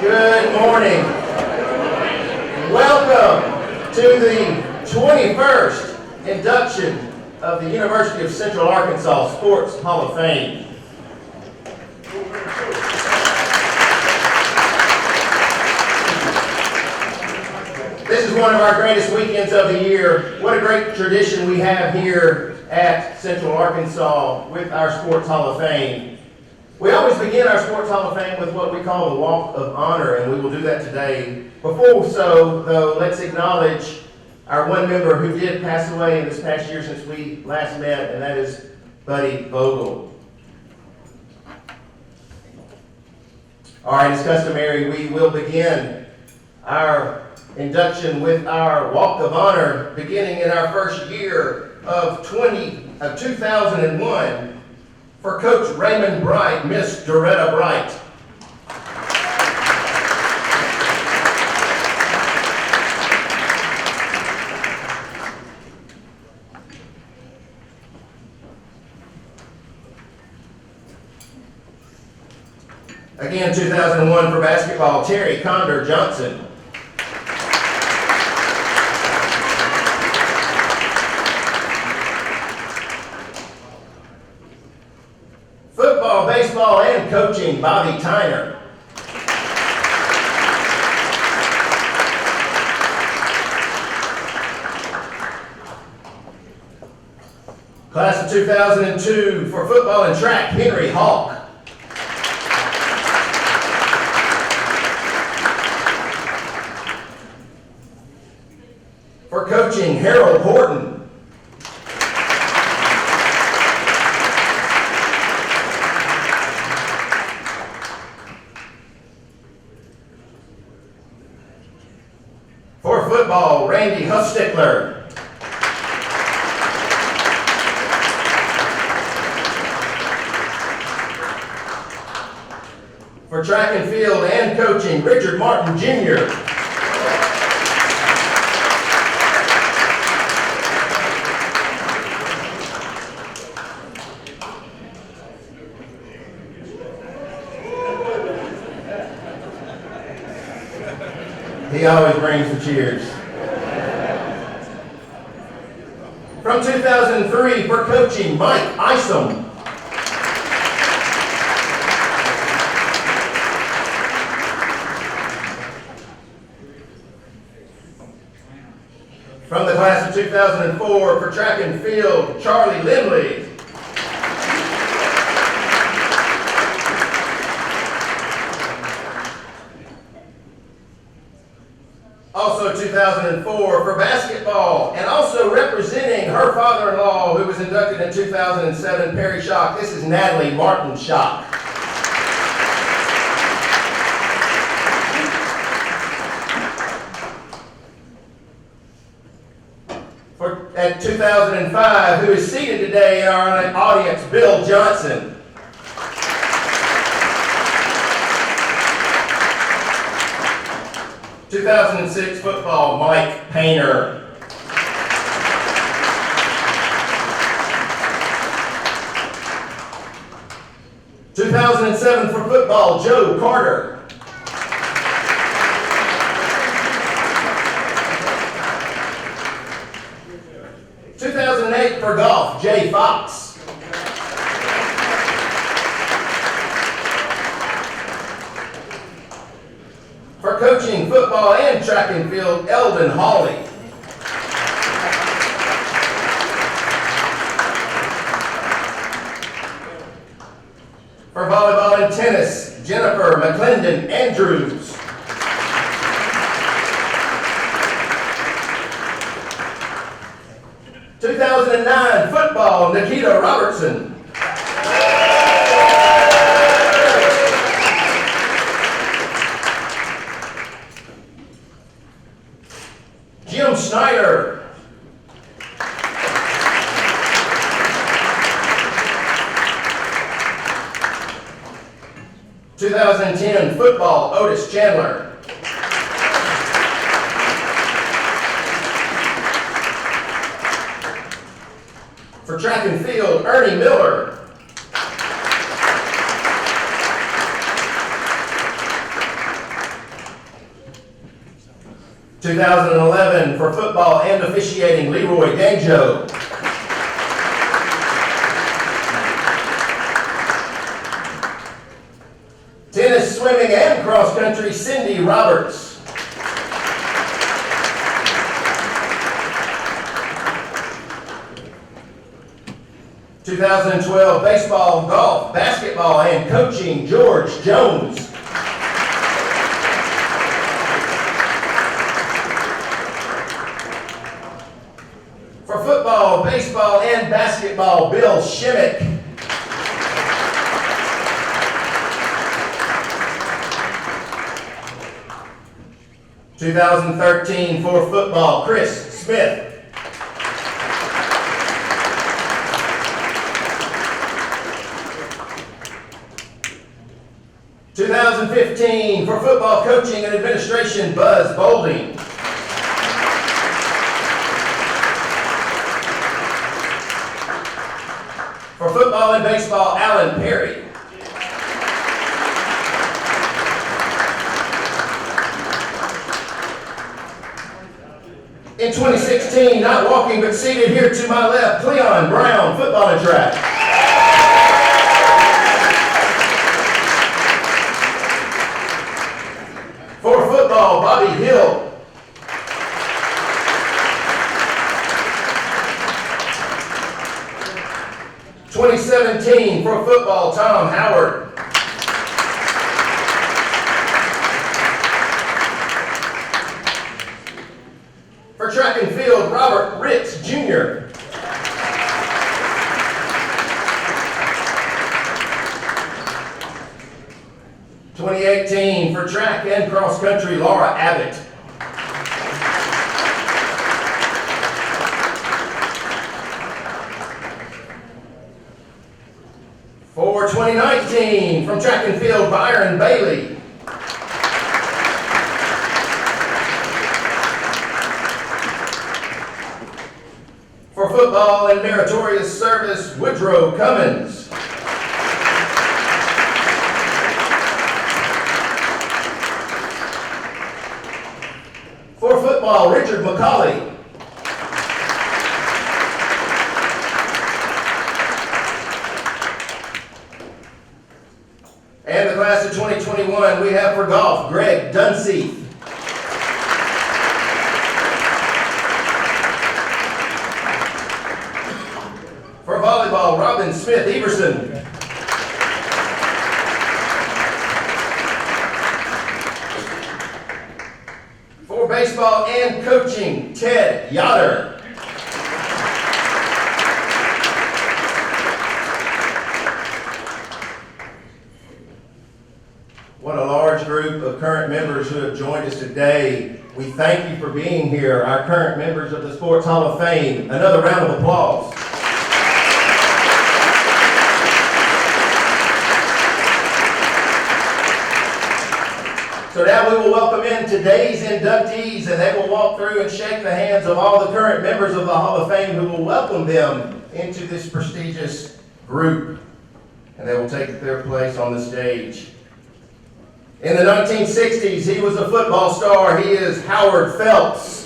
Good morning. Welcome to the 21st induction of the University of Central Arkansas Sports Hall of Fame. This is one of our greatest weekends of the year. What a great tradition we have here at Central Arkansas with our Sports Hall of Fame. We always begin our Sports Hall of Fame with what we call the Walk of Honor, and we will do that today. Before so, though, let's acknowledge our one member who did pass away in this past year since we last met, and that is Buddy Vogel. All right, as customary, we will begin our induction with our Walk of Honor, beginning in our first year of 2001. For Coach Raymond Bright, Miss Doretta Bright. Again, 2001 for basketball, Terry Condor Johnson. Football, baseball, and coaching, Bobby Tyner. Class of 2002 for football and track, Henry Hawk. For coaching, Harold Horton. For football, Randy Huffstickler. For track and field and coaching, Richard Martin Jr. He always brings the cheers. From 2003 for coaching, Mike Isom. From the class of 2004 for track and field, Charlie Limley. Also 2004 for basketball, and also representing her father-in-law who was inducted in 2007, Perry Schock. This is Natalie Martin Schock. At 2005, who is seated today in our audience, Bill Johnson. – 2006 football, Mike Painter. – 2007 for football, Joe Carter. 2008 for golf, Jay Fox. For coaching, football, and track and field, Eldon Hawley. For volleyball and tennis, Jennifer McClendon Andrews. – 2009 football, Nikita Robertson. Jim Snyder. 2010 football, Otis Chandler. For track and field, Ernie Miller. 2011 for football and officiating, Leroy Danjo. Tennis, swimming, and cross country, Cindy Roberts. (2012) baseball, golf, basketball, and coaching, George Jones. For football, baseball, and basketball, Bill Shimmick. (2013) for football, Chris Smith. (2015) for football coaching and administration, Buzz Bolding. For football and baseball, Alan Perry. In 2016, not walking but seated here to my left, Cleon Brown, football and track. For football, Bobby Hill. (2017) for football, Tom Howard. For track and field, Robert Ritz, Jr. (2018) for track and cross country, Laura Abbott. For 2019, from track and field, Byron Bailey. For football and meritorious service, Woodrow Cummins. For football, Richard McCauley. And the class of 2021, we have for golf, Greg Dunseith. For volleyball, Robin Smith Everson. For baseball and coaching, Ted Yoder. What a large group of current members who have joined us today. We thank you for being here, our current members of the Sports Hall of Fame. Another round of applause. So now we will welcome in today's inductees, and they will walk through and shake the hands of all the current members of the Hall of Fame who will welcome them into this prestigious group. And they will take their place on the stage. In the 1960s, he was a football star. He is Howard Phelps.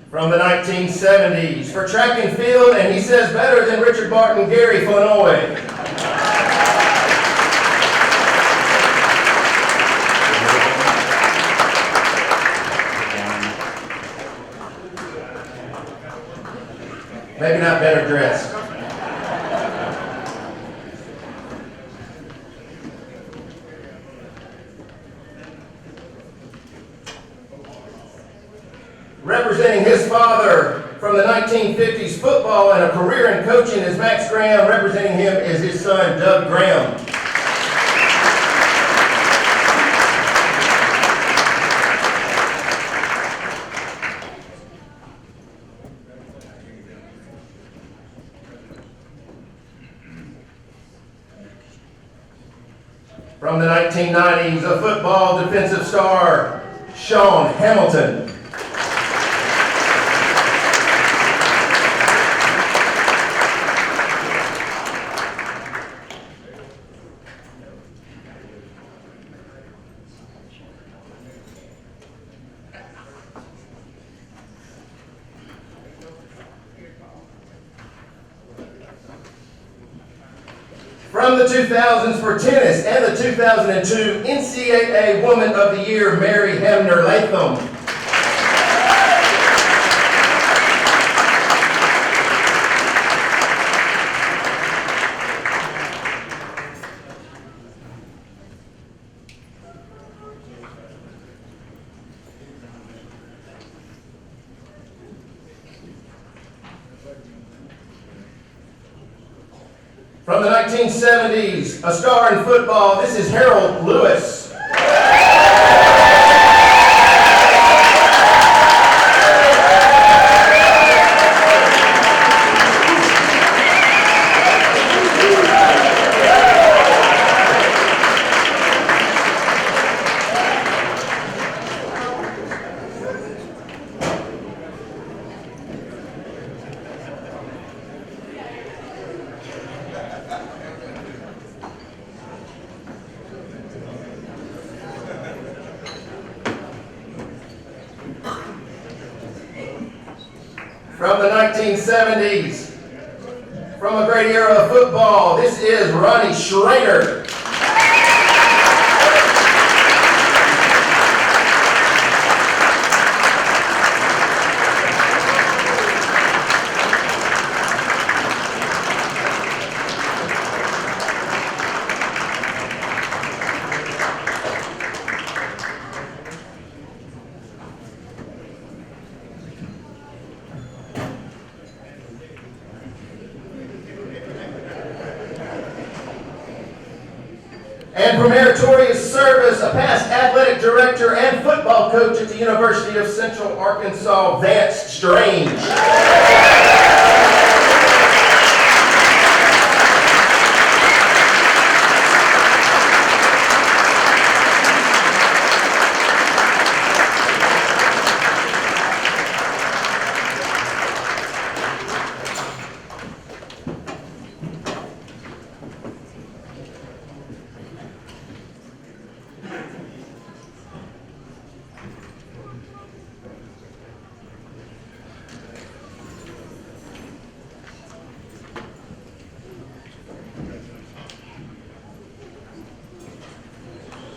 From the 1970s for track and field, and he says better than Richard Barton, Gary Flenoy. Maybe not better dressed. Representing his father from the 1950s football and a career in coaching is Max Graham. Representing him is his son, Doug Graham. 1990s, a football defensive star, Shawn Hamilton. From the 2000s for tennis and the 2002 NCAA Woman of the Year, Mary Hamner Latham. From the 1970s, a star in football, this is Harold Lewis. From the 1970s, from a great era of football, this is Ronnie Schroeder. And for meritorious service, a past athletic director and football coach at the University of Central Arkansas, Vance Strange.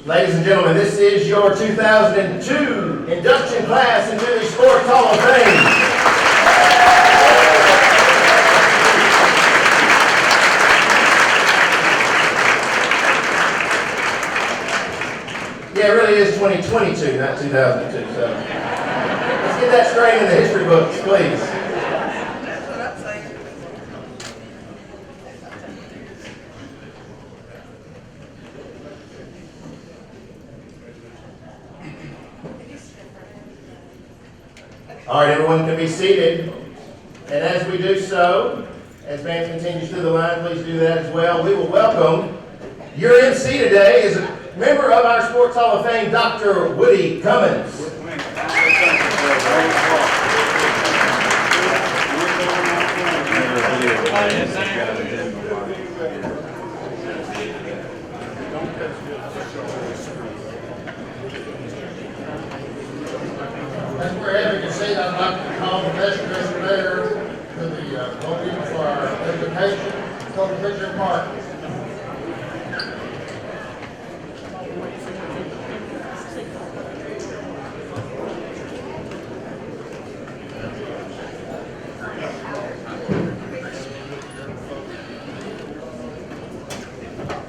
Ladies and gentlemen, this is your 2002 induction class into the Sports Hall of Fame. Yeah, it really is 2022, not 2002. So let's get that straight in the history books, please. All right, everyone can be seated. And as we do so, as Vance continues through the line, please do that as well. We will welcome your MC today is a member of our Sports Hall of Fame, Dr. Woody Cummins. As we're having a seat, I'd like to call the best dressed player to the podium for our invitation, Coach Richard Martin.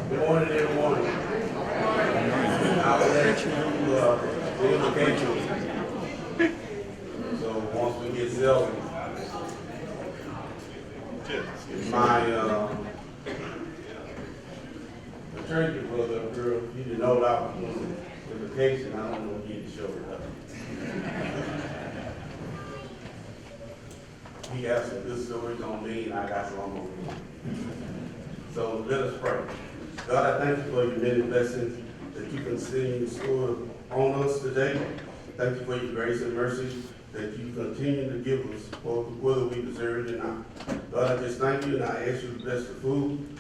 Good morning, everyone. I will let you the invocation. So once we get settled, my attorney brother up here, he didn't know that I was doing the invocation. I don't know if he showed it up. He asked if this story's on me, and I got some on me. So let us pray. God, I thank you for your many blessings that you continue to store on us today. Thank you for your grace and mercy that you continue to give us, whether we deserve it or not. Lord, I just thank you and I ask you to bless the food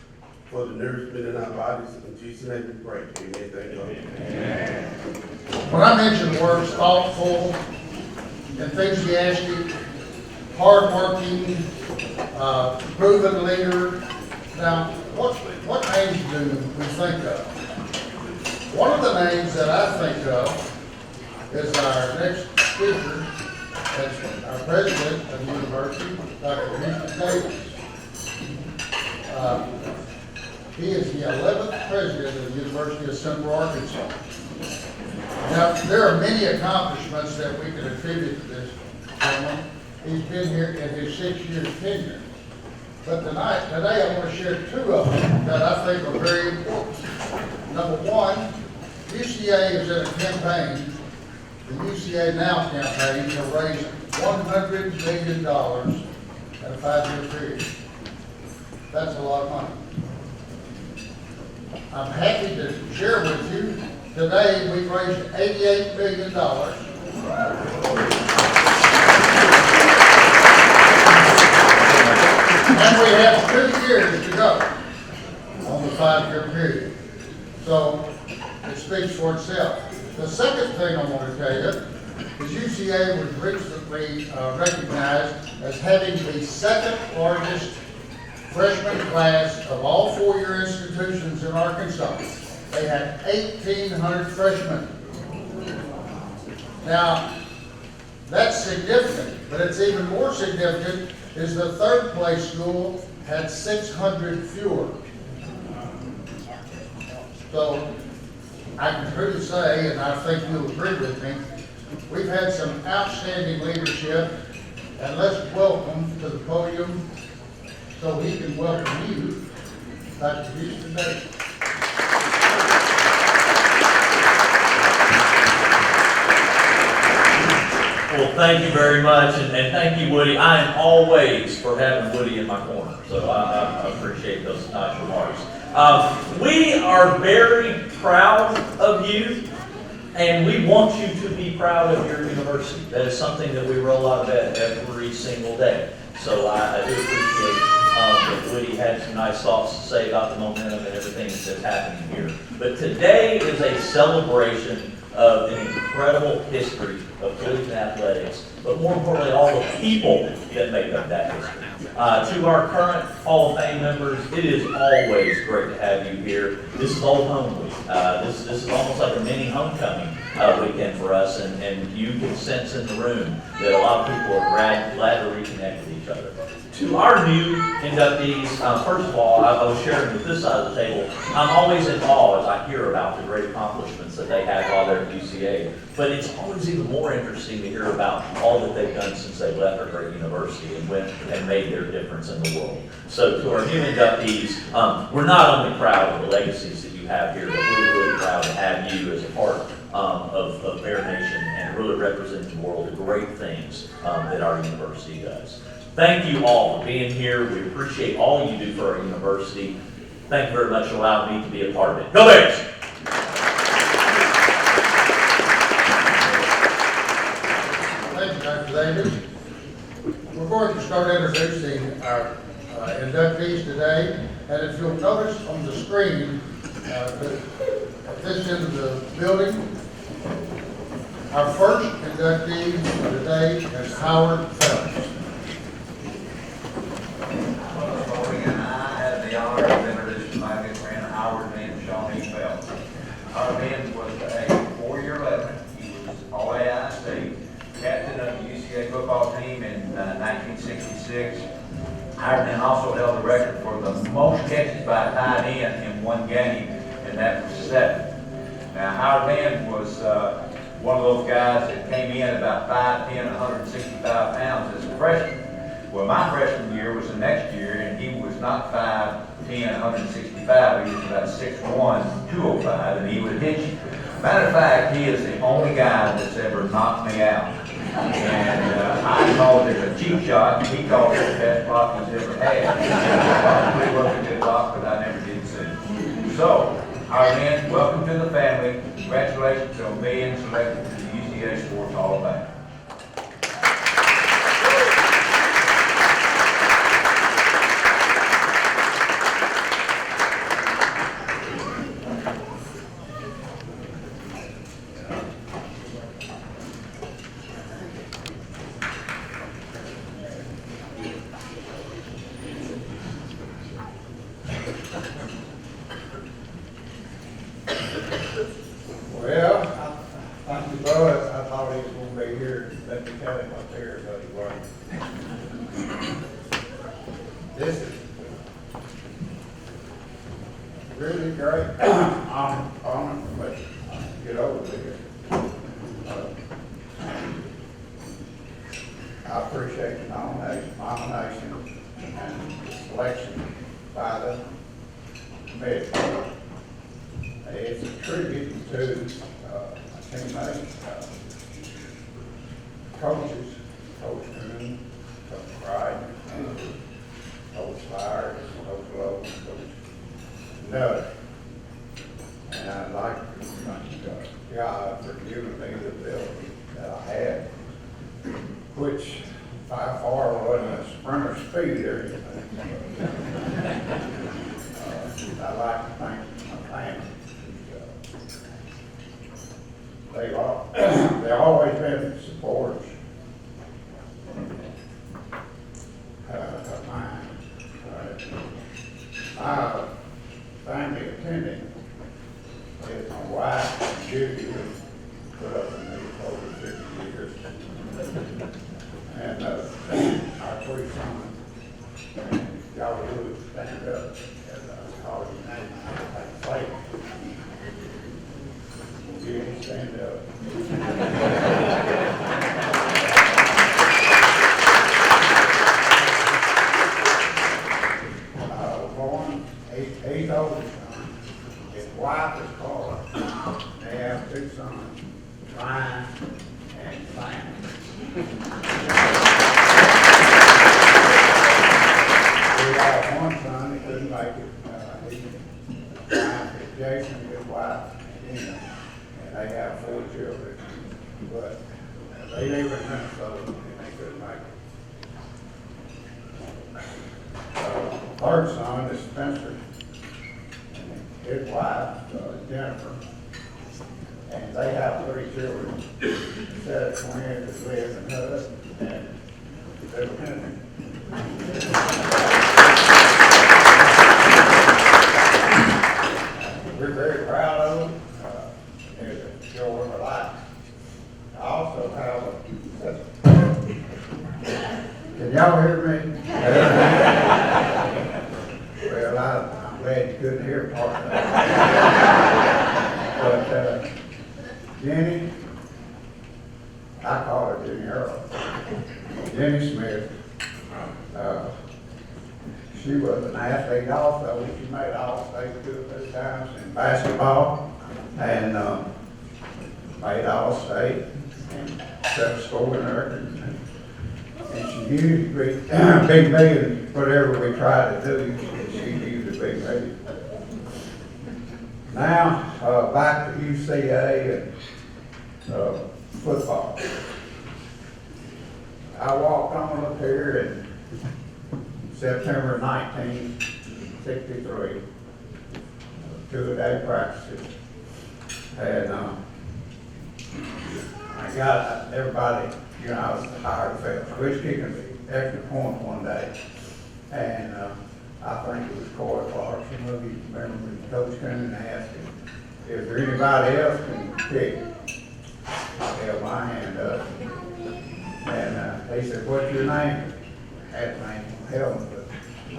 for the nourishment in our bodies. In Jesus' name we pray. Amen. Thank God. Amen. When I mention the words thoughtful, enthusiastic, hardworking, proven leader, now, what names do we think of? One of the names that I think of is our next speaker, that's our president of the university, Dr. Houston Davis. He is the 11th president of the University of Central Arkansas. Now, there are many accomplishments that we can attribute to this gentleman. He's been here in his 6-year tenure. But today I want to share 2 of them that I think are very important. Number one, UCA is in a campaign, the UCA Now campaign, to raise $100 million in a 5-year period. That's a lot of money. I'm happy to share with you, today we've raised $88 million. And we have 2 years to go on the 5-year period. So it speaks for itself. The second thing I want to tell you is UCA was recently recognized as having the second largest freshman class of all 4-year institutions in Arkansas. They had 1,800 freshmen. Now, that's significant, but it's even more significant is the third place school had 600 fewer. So I can truly say, and I think you'll agree with me, we've had some outstanding leadership, and let's welcome to the podium so he can welcome you, Dr. Houston Davis. Well, thank you very much, and thank you, Woody. I am always for having Woody in my corner, so I appreciate those nice remarks. We are very proud of you, and we want you to be proud of your university. That is something that we roll out of bed every single day. So I do appreciate that Woody had some nice thoughts to say about the momentum and everything that's happening here. But today is a celebration of an incredible history of collegiate athletics, but more importantly, all the people that make up that history. To our current Hall of Fame members, it is always great to have you here. This is old home week. This is almost like a mini homecoming weekend for us, and you can sense in the room that a lot of people are glad to reconnect with each other. To our new inductees, first of all, I was sharing with this side of the table, I'm always in awe as I hear about the great accomplishments that they had while they're at UCA. But it's always even more interesting to hear about all that they've done since they left our great university and went and made their difference in the world. So to our new inductees, we're not only proud of the legacies that you have here, but we're really proud to have you as a part of Bear Nation and really represent the world the great things that our university does. Thank you all for being here. We appreciate all you do for our university. Thank you very much for allowing me to be a part of it. Go Bears! Thank you, Dr. Davis. We're going to start introducing our inductees today. And if you'll notice on the screen, at this end of the building, our first inductee for today is Howard Phelps. The honor of introducing my good friend Howard and Shawn Phelps. Howard was a 4-year veteran. He was all AIC, captain of the UCA football team in 1966. Howard also held the record for the most catches by a tight end in one game, and that was 7. Now, Howard was one of those guys that came in about 5'10", 165 pounds as a freshman. Well, my freshman year was the next year, and he was not 5'10", 165. He was about 6'1", 205, and he would hit you. Matter of fact, he is the only guy that's ever knocked me out. And I called it a cheap shot. He called it the best block he's ever had. It probably wasn't a good block, but I never did see. So, Our men, welcome to the family. Congratulations on being selected to the UCA Sports Hall of Fame. Well, thank you, Bud. I thought he was gonna be here, let me tell him up there, but he wasn't. This is really great. I'm honored to let you get over there. I appreciate the nomination and the selection by the committee. It's a tribute to my teammates, coaches, Coach Coon, Coach Wright, Coach Fire, Coach Lowe, Coach Nutter. And I'd like to thank God for giving me the ability that I had, which by far wasn't a sprinter speed or anything. I'd like to thank my family. They've always been supporters of mine. My family attending is my wife, Judy, who put up with me for over 50 years, and our three sons. And y'all would stand up as I call his name, I play. You stand up. Born, he's oldest son. His wife is Carla. They have two sons, Ryan and Vance. We have one son, he couldn't make it. Ryan is Jason, his wife, and Tina. They have 4 children, but they live in Minnesota and they couldn't make it. Third son is Spencer, and his wife, Jennifer, and they have 3 children. A set of twins that live in Hud and Little Henry. We're very proud of them. Joy of our life. I also have can y'all hear me? Well, I'm glad you couldn't hear part of that. But Jenny, I call her Jenny Earl. Jenny Smith. She was an athlete also. She made All-State 2 or 3 times in basketball. And made All-State and set scoring records. And she used to be big million, whatever we tried to do, she used to be million. Now, back to UCA and football. I walked on up here in September 1963, 2-a-day practices. And I got everybody, I was hired for switch kicking the extra point one day. And I think it was Corey Clark, some of you remember when Coach Coon asked him, is there anybody else can kick? I held my hand up. And he said, what's your name? I had my name on helmet, but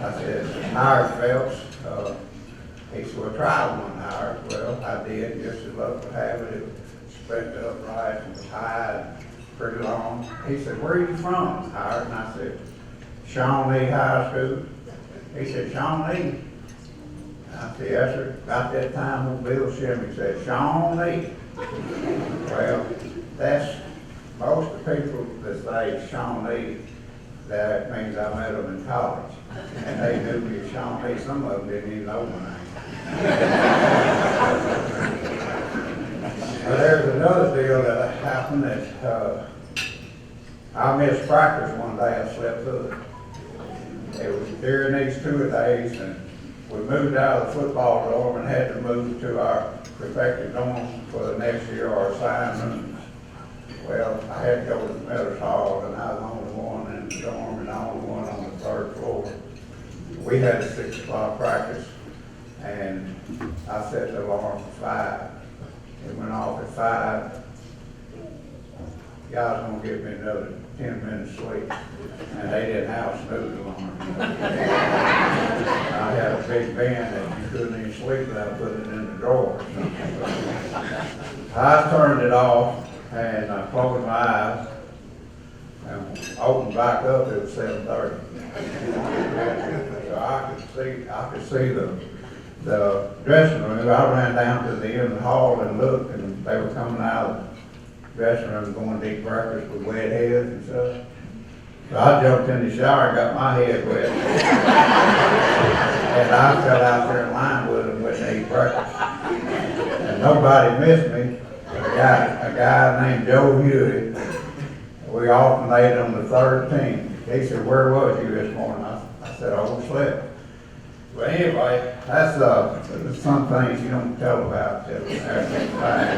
I said, Howard Phelps. He said, well, try one, Howard. Well, I did, just as luck would have it. It was spread upright and was high and pretty long. He said, where are you from, Howard? And I said, Shawn High School. He said, Shawn. I said, yes, sir. About that time, old Bill Shimmy said, Shawn. Well, that's most of the people that say Shawn, that means I met them in college. And they knew me as Shawn. Some of them didn't even know my name. But there's another deal that happened that, I missed practice one day, I slept through it. It was during these 2 days, and we moved out of the football dorm and had to move to our respective dorms for the next year, our assignments. Well, I had to go to the middle hall, and I was the only one in the dorm and the only one on the 3rd floor. We had a 6 o'clock practice, and I set the alarm for 5. It went off at 5. Guys gonna give me another 10 minutes sleep, and they didn't have a snooze alarm. I had a big van that you couldn't even sleep without putting it in the drawer. I turned it off and I closed my eyes and opened back up. It was 7:30. So I could see the dressing room. I ran down to the end of the hall and looked, and they were coming out of the dressing room going to eat breakfast with wet heads and stuff. So I jumped in the shower and got my head wet. And I fell out there in line with them when they eat breakfast. And nobody missed me. A guy named Joe Hewitt, we alternated on the 3rd team. He said, "Where was you this morning?" I said, "I overslept." But anyway, that's some things you don't tell about till after the fact.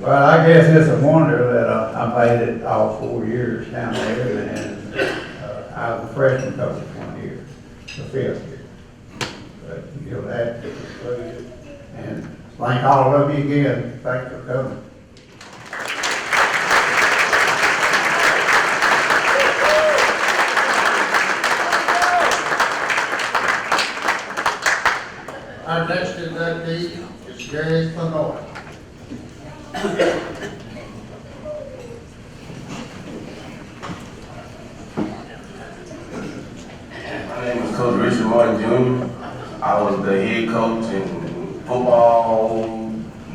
But I guess it's a wonder that I made it all 4 years down there, and I was a freshman coach 1 year, the 5th year. But you know, that concluded. And thank all of you again. Thanks for coming. Our next inductee is Gary Flenoy. My name is Coach Richard Martin Jr. I was the head coach in football,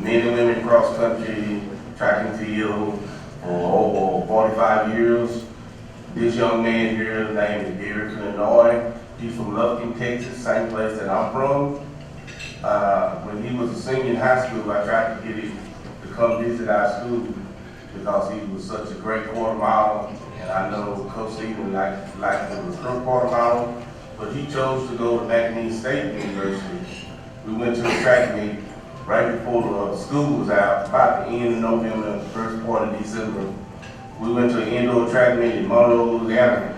men and women cross country, track and field for over 45 years. This young man here, his name is Gary Flenoy. He's from Latham, Texas, same place that I'm from. When he was a senior in high school, I tried to get him to come visit our school because he was such a great quarter mile, and I know Coach Stephen liked to recruit quarter mile, but he chose to go to Banquet State University. We went to the track meet right before the school was out, about the end of November, first part of December. We went to an indoor track meet in Monroe, Louisiana,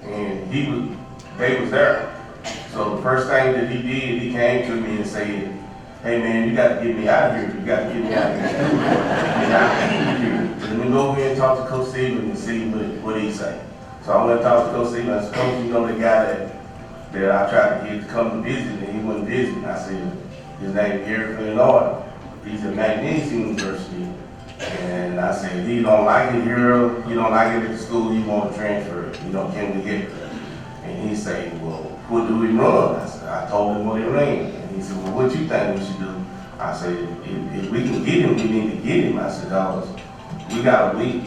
and they was there. So the first thing that he did, he came to me and said, "Hey man, you got to get me out of here. You got to get me out of here." And I came here. Let me go ahead and talk to Coach Stephen and see what he say. So I went and talked to Coach Stephen. I said, "Coach, you know the guy that I tried to get to come to visit, and he wouldn't visit." I said, "His name is Gary Flenoy. He's at Magnesia University." And I said, "He don't like it here. He don't like it at the school. He want to transfer. You know, can we get there?" And he said, "Well, what do we run?" I told him what he ran. And he said, "Well, what you think we should do?" I said, if we can get him, we need to get him. I said, we got a weak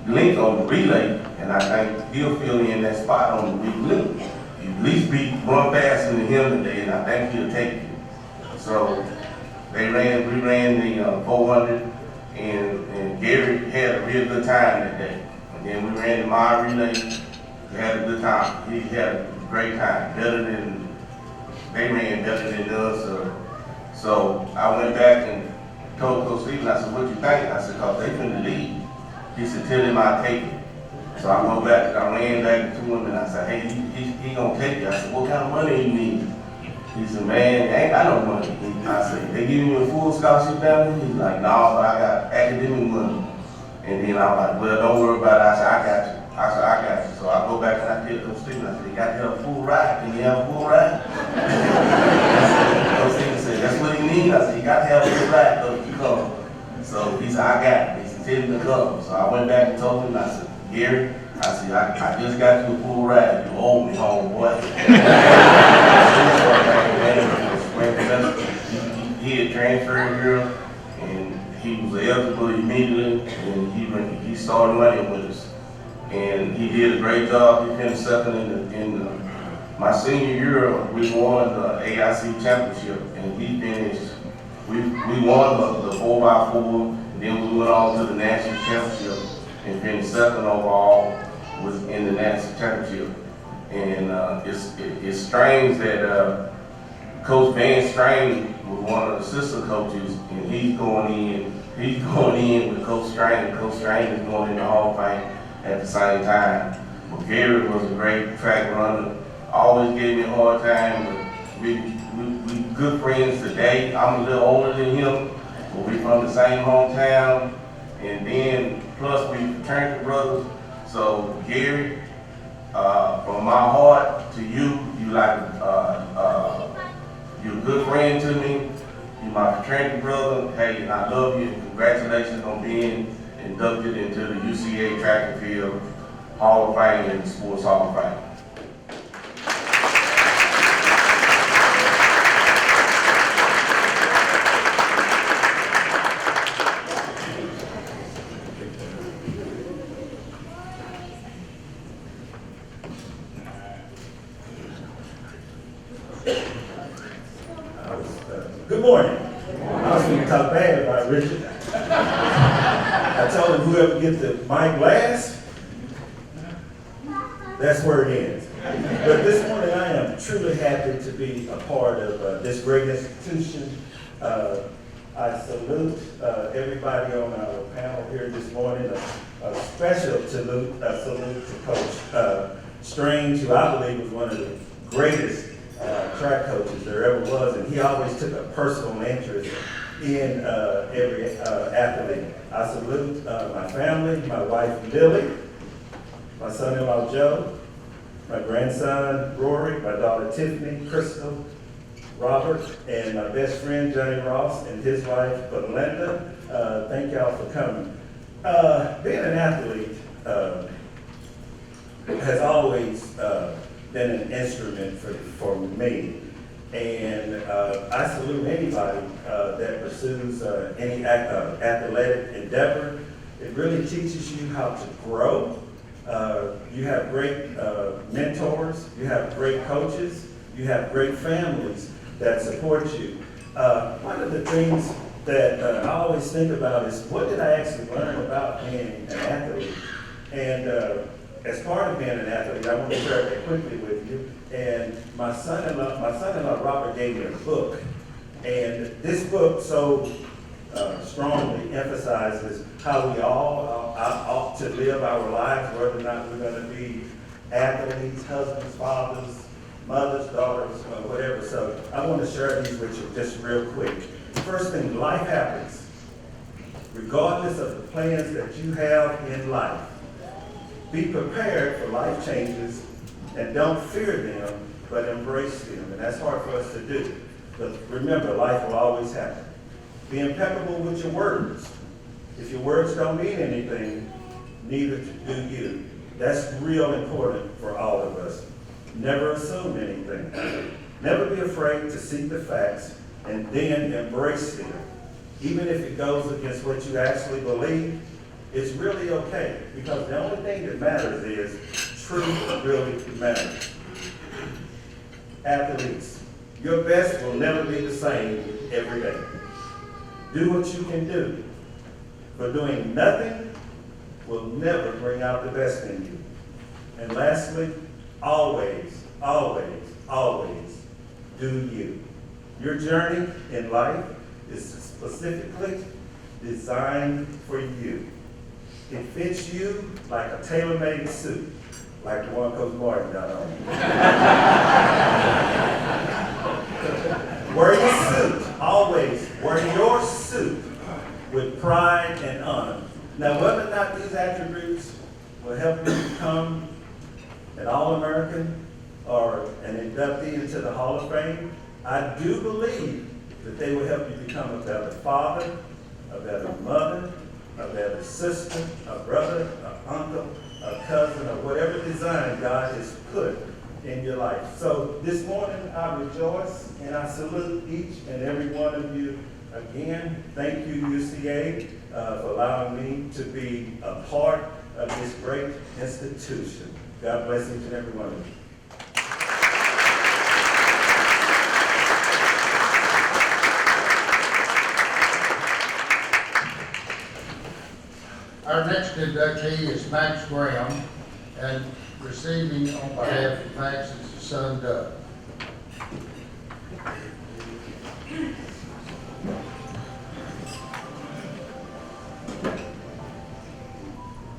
link on the relay, and I think he'll fill in that spot on the weak link. At least run faster than him today, and I think he'll take it. So we ran the 400, and Gary had a real good time that day. And then we ran the mile relay. We had a good time. He had a great time, they ran better than us. So I went back and told Coach Stephen, I said, "What you think?" I said, "Cause they finna leave." He said, "Tell him I'll take it." So I go back, I ran back to him and I said, "Hey, he gonna take it." I said, "What kind of money you need?" He said, "Man, I ain't got no money." I said, "They giving you a full scholarship down there?" He's like, "No, but I got academic money." And then I'm like, "Well, don't worry about it." I said, "I got you." I said, "I got you." So I go back and I tell Coach Stephen, I said, "You got to have a full ride. Can you have a full ride?" Coach Stephen said, "That's what he needs." I said, "You got to have a full ride, Coach, you come." So he said, "I got it." He said, "Tell him to come." So I went back and told him, I said, "Gary," I said, I just got you a full ride. You owe me, homeboy." He had transferred here, and he was eligible immediately, and he started running with us. And he did a great job. He finished second in my senior year. We won the AIC championship, and he finished. We won the 4x4, and then we went on to the national championship and finished second overall was in the national championship. And it's strange that Coach Vance was one of the assistant coaches, and he's going in with Coach Strain. Coach Strain is going in the Hall of Fame at the same time. But Gary was a great track runner. Always gave me a hard time. But we good friends today. I'm a little older than him, but we from the same hometown. And then plus we fraternity brothers. So Gary, from my heart to you, you're a good friend to me. You're my fraternity brother. Hey, and I love you. And congratulations on being inducted into the UCA Track and Field Hall of Fame and the Sports Hall of Fame. Good morning. I was going to talk bad about Richard. I told him whoever gets the mic last, that's where it ends. But this morning I am truly happy to be a part of this great institution. I salute everybody on our panel here this morning. A special salute to Coach Strange, who I believe was one of the greatest track coaches there ever was, and he always took a personal interest in every athlete. I salute my family, my wife Lily, my son-in-law Joe, my grandson Rory, my daughter Tiffany, Crystal, Robert, and my best friend Johnny Ross and his wife Belinda. Thank y'all for coming. Being an athlete has always been an instrument for me. And I salute anybody that pursues any athletic endeavor. It really teaches you how to grow. You have great mentors, you have great coaches, you have great families that support you. One of the things that I always think about is, what did I actually learn about being an athlete? And as part of being an athlete, I want to share that quickly with you. And my son-in-law Robert gave me a book. And this book so strongly emphasizes how we all ought to live our lives, whether or not we're going to be athletes, husbands, fathers, mothers, daughters, whatever. So I want to share these with you just real quick. First thing, life happens. Regardless of the plans that you have in life, be prepared for life changes and don't fear them, but embrace them. And that's hard for us to do. But remember, life will always happen. Be impeccable with your words. If your words don't mean anything, neither do you. That's real important for all of us. Never assume anything. Never be afraid to seek the facts and then embrace them. Even if it goes against what you actually believe, it's really okay, because the only thing that matters is truth really matters. Athletes, your best will never be the same every day. Do what you can do, but doing nothing will never bring out the best in you. And lastly, always, always, always do you. Your journey in life is specifically designed for you. It fits you like a tailor-made suit, like the one Coach Martin got on. Wear your suit, always wear your suit with pride and honor. Now, whether or not these attributes will help you become an All-American or an inductee into the Hall of Fame, I do believe that they will help you become a better father, a better mother, a better sister, a brother, an uncle, a cousin, or whatever design God has put in your life. So this morning I rejoice and I salute each and every one of you again. Thank you, UCA, for allowing me to be a part of this great institution. God bless each and every one of you. Our next inductee is Max Graham, and receiving on behalf of Max is his son Doug.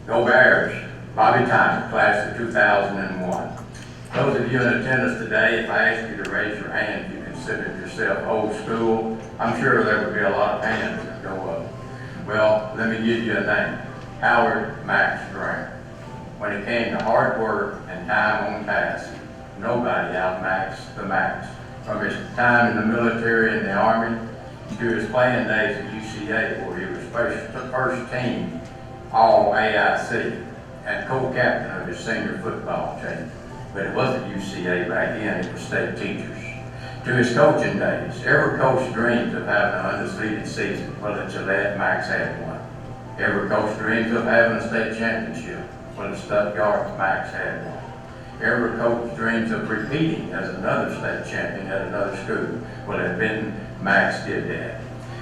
Go Bears, Bobby Thompson, class of 2001. Those of you in attendance today, if I ask you to raise your hand, if you consider yourself old school, I'm sure there would be a lot of hands that go up. Well, let me give you a name, Howard Max Graham. When it came to hard work and time on task, nobody outmaxed the Max. From his time in the military and the Army to his playing days at UCA, where he was first team All AIC and co-captain of his senior football team. But it wasn't UCA back then, it was state teachers. To his coaching days, every coach dreams of having an undefeated season. Well, at Gillette, Max had one. Every coach dreams of having a state championship. Well, at Stuttgart, Max had one. Every coach dreams of repeating as another state champion at another school. Well, at Benton, Max did that.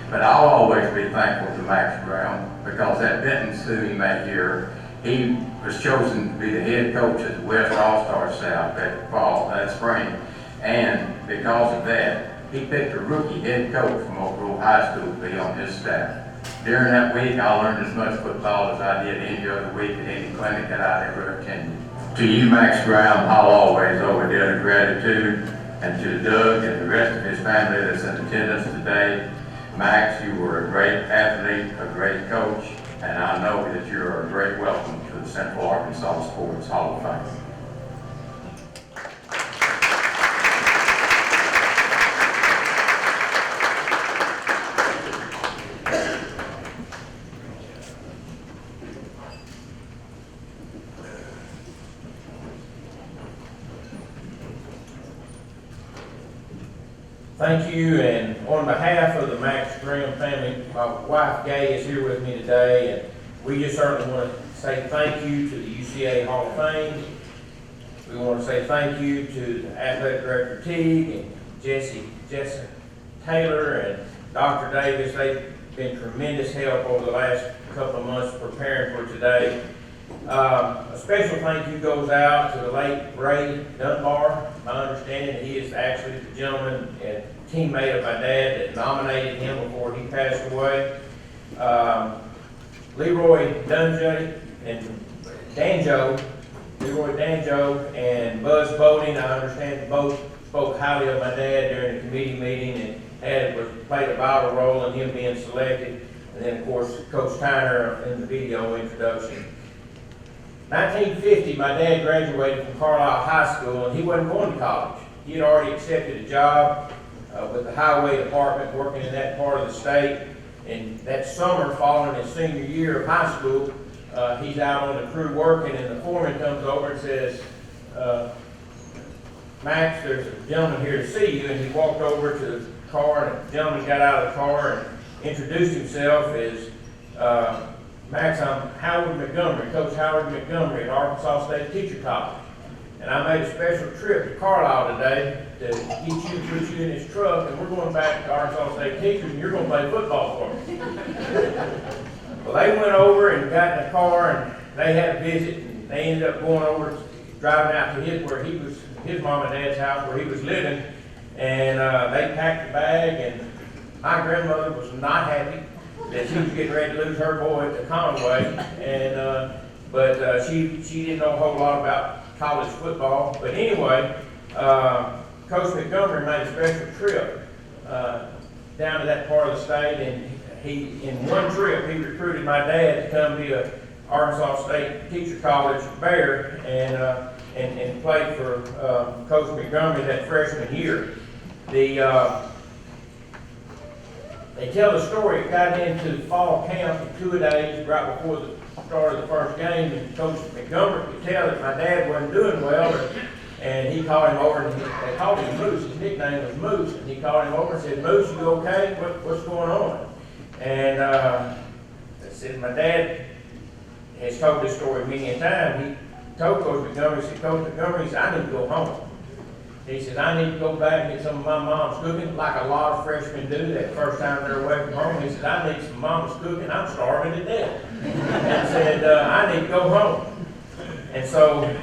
But I'll always be thankful to Max Brown because at Benton school he made here, he was chosen to be the head coach of the West All-Star South that spring. And because of that, he picked a rookie head coach from Oak Grove High School to be on his staff. During that week, I learned as much football as I did any other week at any clinic that I ever attended. To you, Max Brown, I'll always owe a debt of gratitude. And to Doug and the rest of his family that's in attendance today, Max, you were a great athlete, a great coach, and I know that you're a great welcome to the Central Arkansas Sports Hall of Fame. Thank you, and on behalf of the Max Graham family, my wife Gay is here with me today, and we just certainly want to say thank you to the UCA Hall of Fame. We want to say thank you to the Athletic Director Teague and Jesse Taylor and Dr. Davis. They've been tremendous help over the last couple of months preparing for today. A special thank you goes out to the late Ray Dunbar. My understanding that he is actually the gentleman and teammate of my dad that nominated him before he passed away. Leroy Danjo and Buzz Bowden, I understand both spoke highly of my dad during the committee meeting and played a vital role in him being selected. And then, of course, Coach Tyner in the video introduction. 1950, my dad graduated from Carlisle High School, and he wasn't going to college. He had already accepted a job with the highway department working in that part of the state. And that summer, following his senior year of high school, he's out on the crew working, and the foreman comes over and says, Max, there's a gentleman here to see you. And he walked over to the car, and the gentleman got out of the car and introduced himself as Max, I'm Howard Montgomery, Coach Howard Montgomery at Arkansas State Teacher College. And I made a special trip to Carlisle today to put you in this truck, and we're going back to Arkansas State Teachers, and you're going to play football for me. Well, they went over and got in the car, and they had a visit, and they ended up going over, driving out to his mom and dad's house where he was living, and they packed the bag, and my grandmother was not happy that she was getting ready to lose her boy to Conway, and but she didn't know a whole lot about college football. But anyway, Coach Montgomery made a special trip down to that part of the state, and in one trip he recruited my dad to come be a Arkansas State Teacher College Bear and played for Coach Montgomery that freshman year. They tell the story, it got into fall camp in 2 days right before the start of the first game, and Coach Montgomery could tell that my dad wasn't doing well, and he called him over, and they called him Moose. His nickname was Moose, and he called him over and said, Moose, you okay? What's going on? And I said, my dad has told this story many a time. He told Coach Montgomery, he said, Coach Montgomery, he said, I need to go home. He says, I need to go back and get some of my mom's cooking, like a lot of freshmen do that first time they're away from home. He says, I need some mama's cooking, I'm starving to death. And said, I need to go home. And so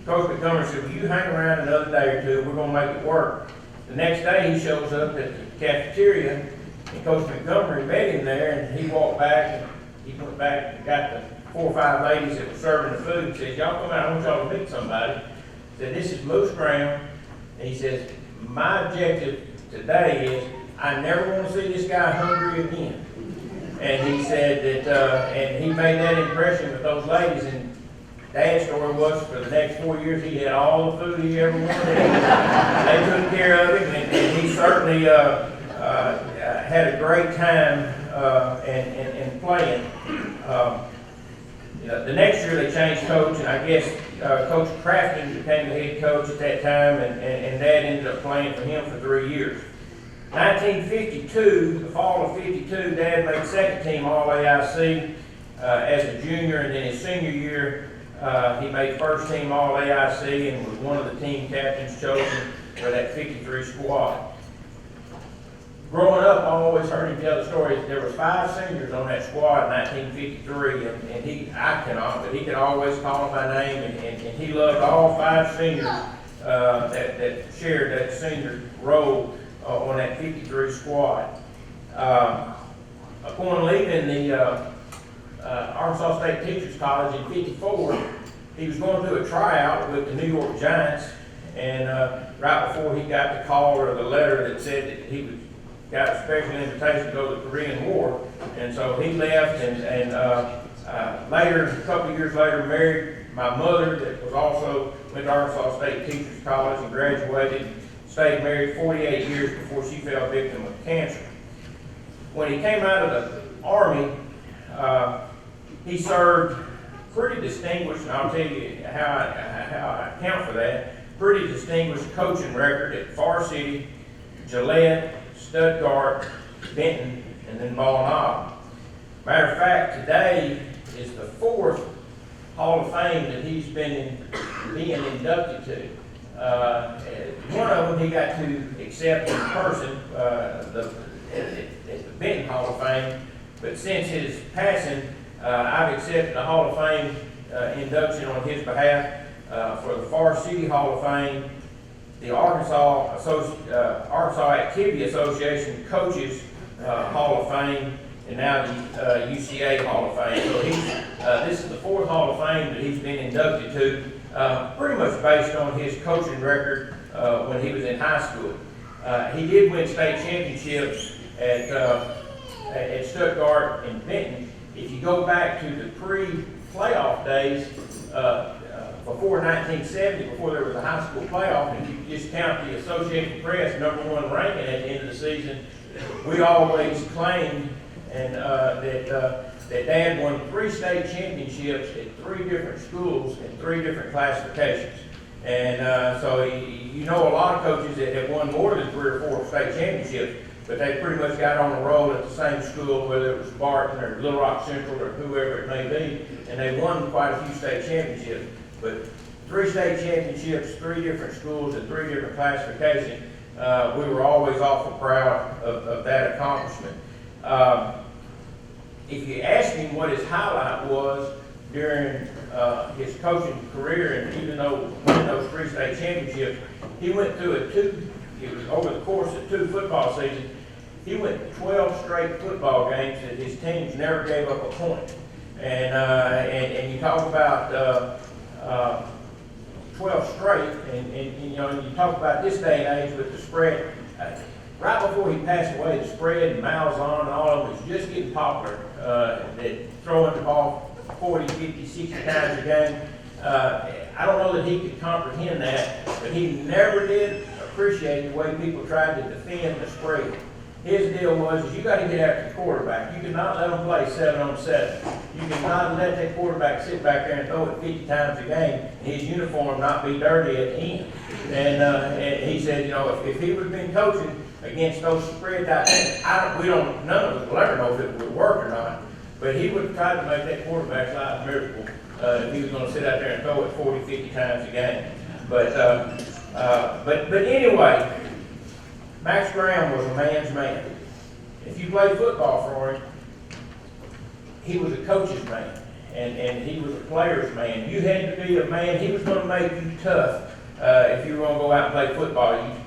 Coach Montgomery said, well, you hang around another day or two, we're gonna make it work. The next day, he shows up at the cafeteria, and Coach Montgomery met him there, and he walked back, and he went back and got the 4 or 5 ladies that were serving the food, and said, y'all come out, I want y'all to meet somebody. He said, this is Moose Graham. And he says, my objective today is I never want to see this guy hungry again. And he said that, and he made that impression with those ladies. And Dad's story was for the next 4 years, he had all the food he ever wanted. They took care of him, and he certainly had a great time and playing. The next year they changed coach, and I guess Coach Crafton became the head coach at that time, and Dad ended up playing for him for 3 years. 1952, the fall of 52, Dad made second team All-AIC as a junior, and then his senior year, he made first team All-AIC and was one of the team captains chosen for that 53 squad. Growing up, I always heard him tell the story. There were 5 seniors on that squad in 1953, and I cannot, but he could always call them by name, and he loved all 5 seniors that shared that senior role on that 53 squad. Upon leaving the Arkansas State Teachers College in '54, he was going to do a tryout with the New York Giants, and right before he got the call or the letter that said that he was got a special invitation to go to the Korean War, and so he left, and later, a couple of years later, married my mother that was also went to Arkansas State Teachers College and graduated, stayed married 48 years before she fell victim of cancer. When he came out of the Army, he served pretty distinguished, and I'll tell you how I account for that, pretty distinguished coaching record at Far City, Gillette, Stuttgart, Benton, and then Ball Knob. Matter of fact, today is the 4th Hall of Fame that he's being inducted to. One of them he got to accept in person at the Benton Hall of Fame, but since his passing, I've accepted the Hall of Fame induction on his behalf for the Far City Hall of Fame, the Arkansas Activity Association Coaches Hall of Fame, and now the UCA Hall of Fame. So this is the 4th Hall of Fame that he's been inducted to, pretty much based on his coaching record when he was in high school. He did win state championships at Stuttgart and Benton. If you go back to the pre-playoff days, before 1970, before there was a high school playoff, and you just count the Associated Press #1 ranking at the end of the season, we always claimed that Dad won 3 state championships at 3 different schools in 3 different classifications. And so you know a lot of coaches that have won more than 3 or 4 state championships, but they pretty much got on the roll at the same school, whether it was Barton or Little Rock Central or whoever it may be, and they won quite a few state championships. But 3 state championships, 3 different schools, and 3 different classifications, we were always awful proud of that accomplishment. If you ask him what his highlight was during his coaching career, and even though winning those 3 state championships, he went through it was over the course of 2 football seasons, he went 12 straight football games that his teams never gave up a point. And you talk about 12 straight, and you know, and you talk about this day and age with the spread. Right before he passed away, the spread and Malzahn and all of them was just getting popular. That throwing the ball 40, 50, 60 times a game. I don't know that he could comprehend that, but he never did appreciate the way people tried to defend the spread. His deal was, you got to get after the quarterback. You cannot let them play 7-on-7. You cannot let that quarterback sit back there and throw it 50 times a game, and his uniform not be dirty at the end. And he said, you know, if he would have been coaching against those spread dynamics, none of us will ever know if it would work or not. But he would have tried to make that quarterback's life miserable if he was going to sit out there and throw it 40, 50 times a game. But But anyway, Max Graham was a man's man. If you played football for him, he was a coach's man, and he was a player's man. You had to be a man. He was going to make you tough if you were going to go out and play football.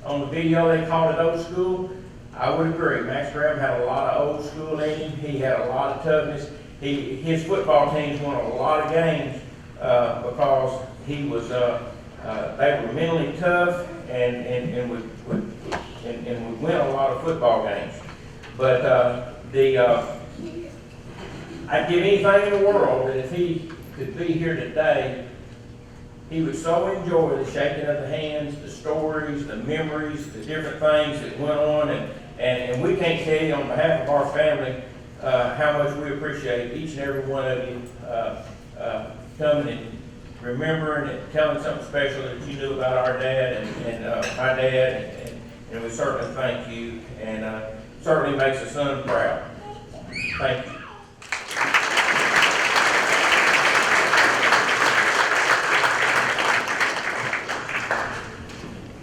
On the video, they called it old school. I would agree. Max Graham had a lot of old school in him. He had a lot of toughness. His football teams won a lot of games because he was. They were mentally tough and would win a lot of football games. But I'd give anything in the world that if he could be here today, he would so enjoy the shaking of the hands, the stories, the memories, the different things that went on, and we can't tell you on behalf of our family how much we appreciate each and every one of you coming and remembering and telling something special that you knew about our dad and my dad, and we certainly thank you, and certainly makes a son proud. Thank you.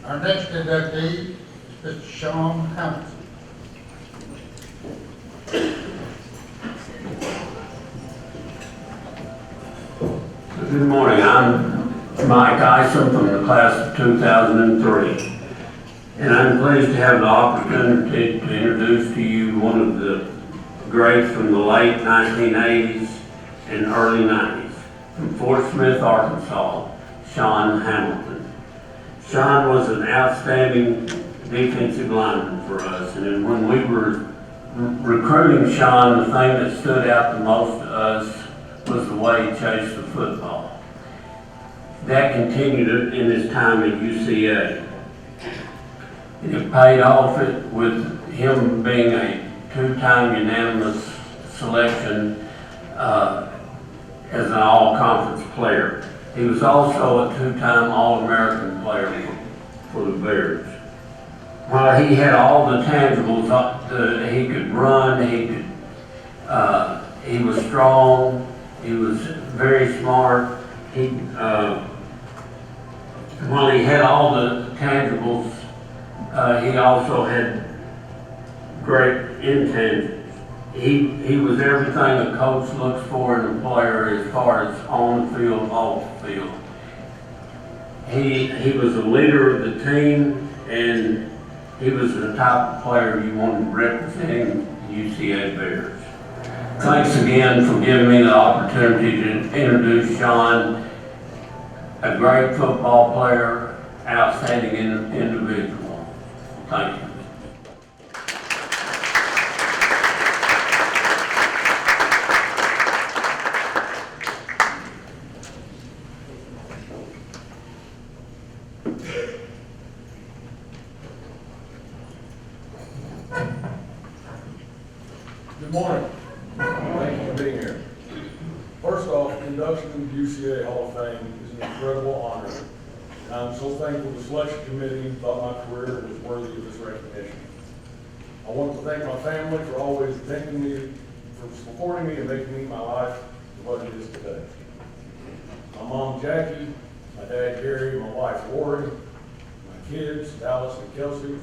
Our next inductee is Mr. Shawn Hamner. Good morning, I'm Mike Isom from the class of 2003, and I'm pleased to have the opportunity to introduce to you one of the greats from the late 1980s and early 90s, from Fort Smith, Arkansas, Shawn Hamilton. Shawn was an outstanding defensive lineman for us, and when we were recruiting Shawn, the thing that stood out the most to us was the way he chased the football. That continued in his time at UCA. It paid off with him being a two-time unanimous selection as an all-conference player. He was also a two-time All-American player for the Bears. While he had all the tangibles, he could run, he was strong, he was very smart. While he had all the tangibles, he also had great intangibles. He was everything a coach looks for in a player as far as on the field, off the field. He was a leader of the team, and he was the type of player you wanted representing the UCA Bears. Thanks again for giving me the opportunity to introduce Shawn, a great football player, outstanding individual. Thank you. Good morning. Thank you for being here. First off, induction into UCA Hall of Fame is an incredible honor. And I'm so thankful the selection committee thought my career was worthy of this recognition. I want to thank my family for always thanking me, for supporting me and making my life what it is today. My mom, Jackie, my dad, Gary, my wife, Lori, my kids, Dallas and Kelsey,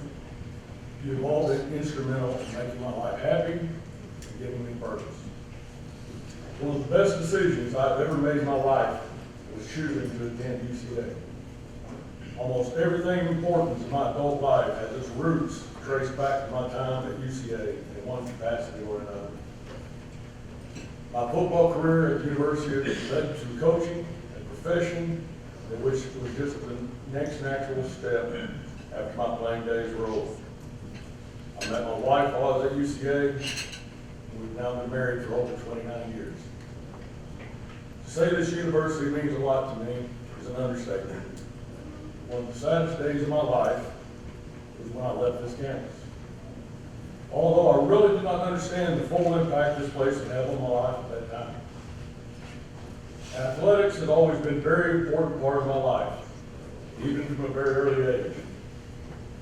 you've all been instrumental in making my life happy and giving me purpose. One of the best decisions I've ever made in my life was choosing to attend UCA. Almost everything important in my adult life has its roots traced back to my time at UCA in one capacity or another. My football career at the university led to coaching, a profession in which was just the next natural step after my playing days were over. I met my wife while I was at UCA, and we've now been married for over 29 years. To say this university means a lot to me is an understatement. One of the saddest days of my life was when I left this campus. Although I really did not understand the full impact this place would have on my life at that time. Athletics has always been a very important part of my life, even from a very early age.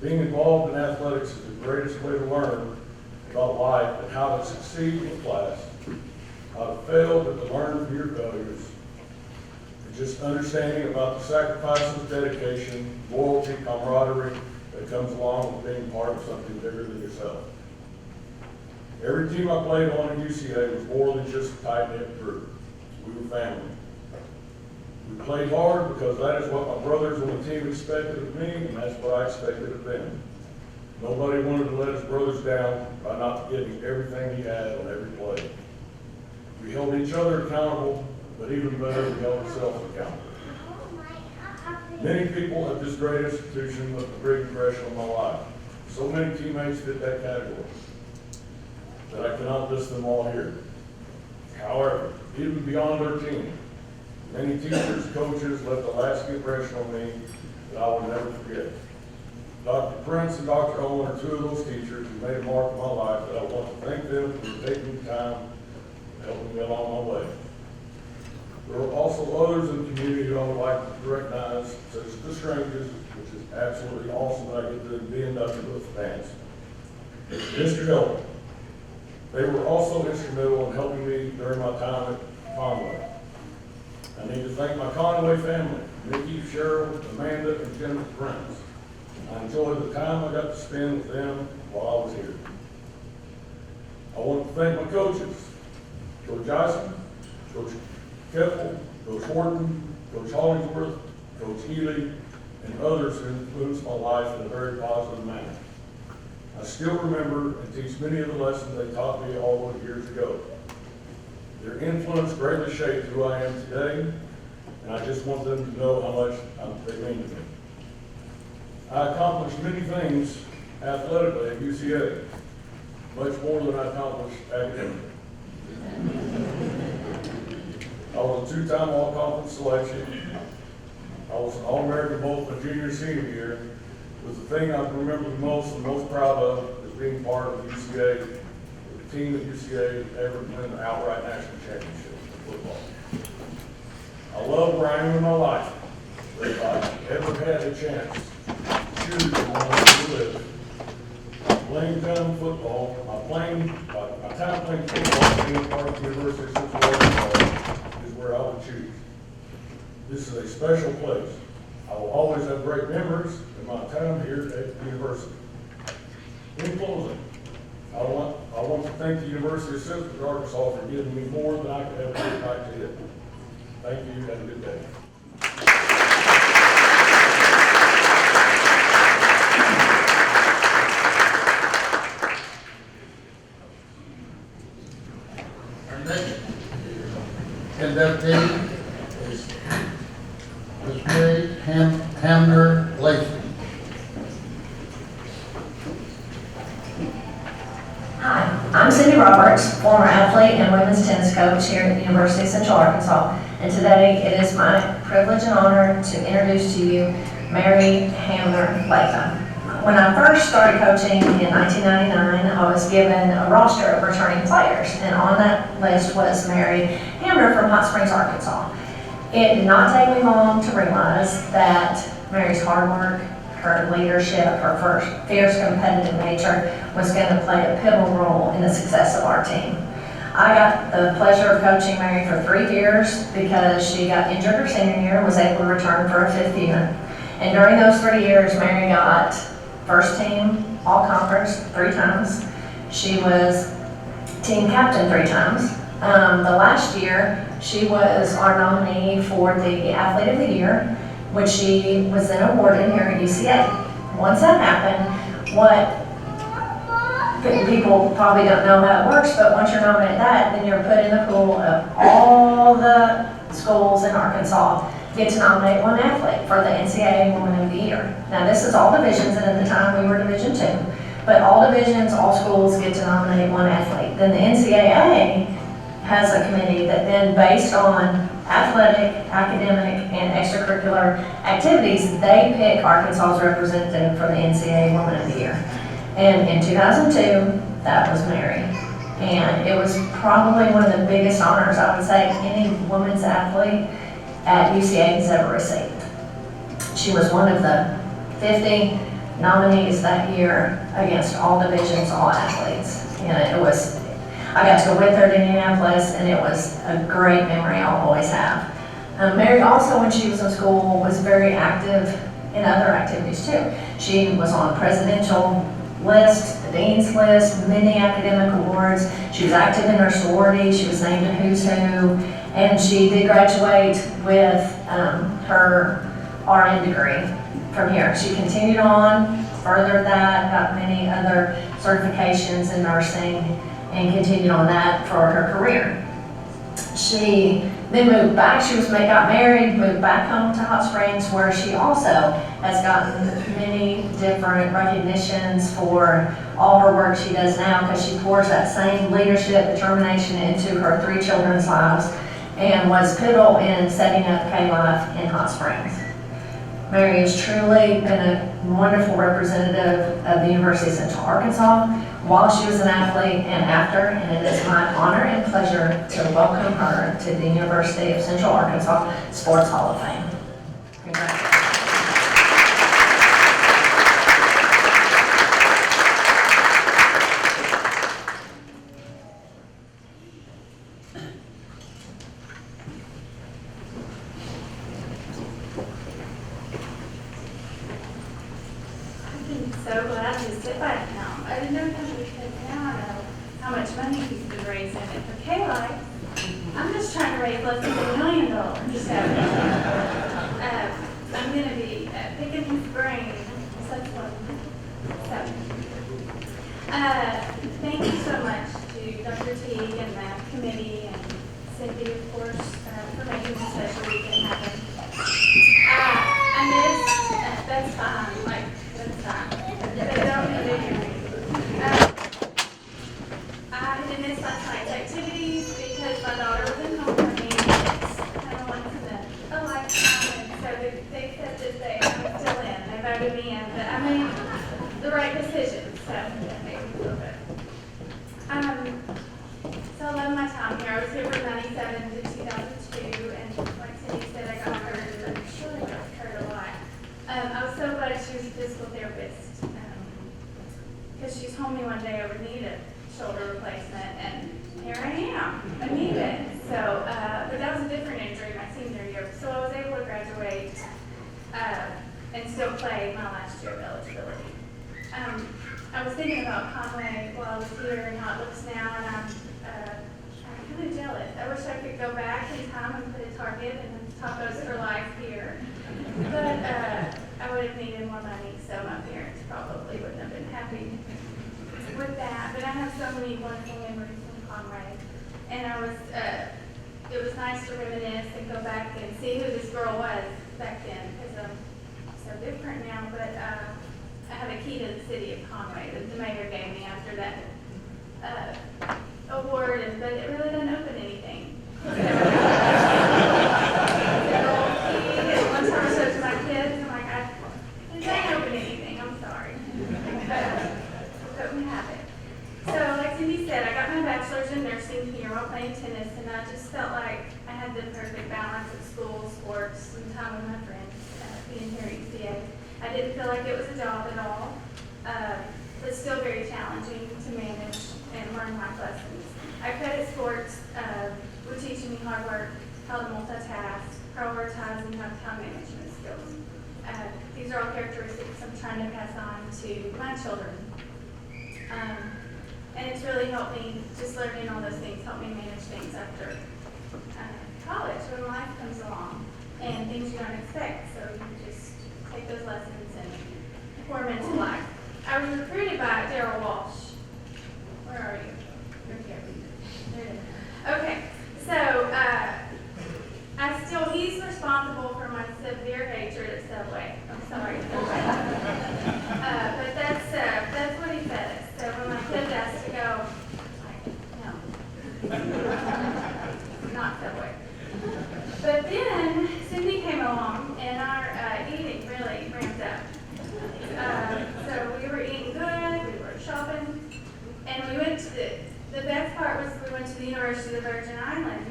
Being involved in athletics is the greatest way to learn about life and how to succeed in class, how to fail, but to learn from your failures, and just understanding about the sacrifices, dedication, loyalty, camaraderie that comes along with being part of something bigger than yourself. Every team I played on at UCA was more than just a tight-knit group. We were family. We played hard because that is what my brothers on the team expected of me, and that's what I expected of them. Nobody wanted to let his brothers down by not getting everything he had on every play. We held each other accountable, but even better, we held ourselves accountable. Many people at this great institution left a big impression on my life. So many teammates fit that category that I cannot list them all here. However, even beyond our team, many teachers, coaches left a lasting impression on me that I will never forget. Dr. Prince and Dr. Owen are two of those teachers who made a mark in my life that I want to thank them for taking the time and helping me along my way. There are also others in the community who I would like to recognize, such as the strangers, which is absolutely awesome that I get to be inducted with Vance. Mr. Hilton. They were also instrumental in helping me during my time at Conway. I need to thank my Conway family, Mickey, Cheryl, Amanda, and Jennifer Prince. I enjoyed the time I got to spend with them while I was here. I want to thank my coaches, Coach Eisen, Coach Keppel, Coach Horton, Coach Hollingsworth, Coach Healy, and others who influenced my life in a very positive manner. I still remember and teach many of the lessons they taught me all those years ago. Their influence greatly shaped who I am today, and I just want them to know how much they mean to me. I accomplished many things athletically at UCA, much more than I accomplished academically. I was a two-time all-conference selection. I was an All-American both my junior and senior year. It was the thing I remember the most and most proud of is being part of UCA, the team at UCA ever win the outright national championship in football. I love where I am in my life. But if I ever had a chance to choose where I want to live, playing time football, my time playing football being part of the University of Central Arkansas is where I would choose. This is a special place. I will always have great memories of my time here at the university. In closing, I want to thank the University of Central Arkansas for giving me more than I could ever give back to it. Thank you. Have a good day. Our next inductee is Ms. Mary Hamner Latham. Hi, I'm Cindy Roberts, former athlete and women's tennis coach here at the University of Central Arkansas, and today it is my privilege and honor to introduce to you Mary Hamner Latham. When I first started coaching in 1999, I was given a roster of returning players, and on that list was Mary Hamner from Hot Springs, Arkansas. It did not take me long to realize that Mary's hard work, her leadership, her fierce competitive nature was going to play a pivotal role in the success of our team. I got the pleasure of coaching Mary for 3 years because she got injured her senior year and was able to return for a 5th year. And during those 3 years, Mary got first team all-conference 3 times. She was team captain 3 times. The last year, she was our nominee for the Athlete of the Year, which she was then awarded here at UCA. Once that happened, what people probably don't know how it works, but once you're nominated that, then you're put in the pool of all the schools in Arkansas get to nominate one athlete for the NCAA Woman of the Year. Now this is all divisions, and at the time we were Division II, but all divisions, all schools get to nominate one athlete. Then the NCAA has a committee that then, based on athletic, academic, and extracurricular activities, they pick Arkansas's representative for the NCAA Woman of the Year. And in 2002, that was Mary. And it was probably one of the biggest honors I would say any women's athlete at UCA has ever received. She was one of the 50 nominees that year against all divisions, all athletes. And it was, I got to go with her to Indianapolis, and it was a great memory I'll always have. Mary also, when she was in school, was very active in other activities too. She was on the presidential list, the dean's list, many academic awards. She was active in her sorority. She was named a Who's Who, and she did graduate with her RN degree from here. She continued on, furthered that, got many other certifications in nursing, and continued on that for her career. She then moved back. She got married, moved back home to Hot Springs, where she also has gotten many different recognitions for all her work she does now, because she pours that same leadership, determination into her 3 children's lives, and was pivotal in setting up K-Life in Hot Springs. Mary has truly been a wonderful representative of the University of Central Arkansas while she was an athlete and after, and it is my honor and pleasure to welcome her to the University of Central Arkansas Sports Hall of Fame. Congratulations. So glad to sit back now. I didn't know how we could now know how much money he's been raising. And for K-Life, I'm just trying to raise less than $1 million. So I'm going to be picking his brain. Such fun. So, thank you so much to Dr. Teague and the committee and Cindy, of course, for making this special weekend happen. I missed, that's fine, that's fine. They don't need to hear me. I did miss last night's activities because my daughter was in homecoming. It's kind of once in a lifetime, and so they said that I'm still in. They voted me in, but I made the right decision, so that made me feel good. So I love my time here. I was here from 97 to 2002, and like Cindy said, I got hurt, but surely got hurt a lot. I was so glad she was a physical therapist, because she told me one day I would need a shoulder replacement, and here I am. I need it. So, but that was a different injury my senior year, so I was able to graduate and still play my last year of eligibility. I was thinking about Conway while I was here and how it looks now, and I'm kind of jealous. I wish I could go back in time and put a target and tacos for life here. But I would have needed more money, so my parents probably wouldn't have been happy with that. But I have so many wonderful memories from Conway, and it was nice to reminisce and go back and see who this girl was back then, because I'm so different now. But I have a key to the city of Conway that the mayor gave me after that award, but it really doesn't open anything. In nursing here while playing tennis, and I just felt like I had the perfect balance of school, sports, and time with my friends being here at UCA. I didn't feel like it was a job at all, but still very challenging to manage and learn life lessons. I credit sports with teaching me hard work, how to multitask, prioritize, and have time management skills. These are all characteristics I'm trying to pass on to my children. And it's really helped me, just learning all those things, help me manage things after college when life comes along and things you don't expect. So you just take those lessons and pour them into life. I was recruited by Daryl Walsh. Where are you? You're here. There it is. Okay, so he's responsible for my severe hatred of Subway. I'm sorry, Subway. But that's what he fed us. So when my kids asked to go, I'm like, no, not Subway. But then Cindy came along, and our eating really ramped up. So we were eating good, we were shopping, and we went to the best part was we went to the University of the Virgin Islands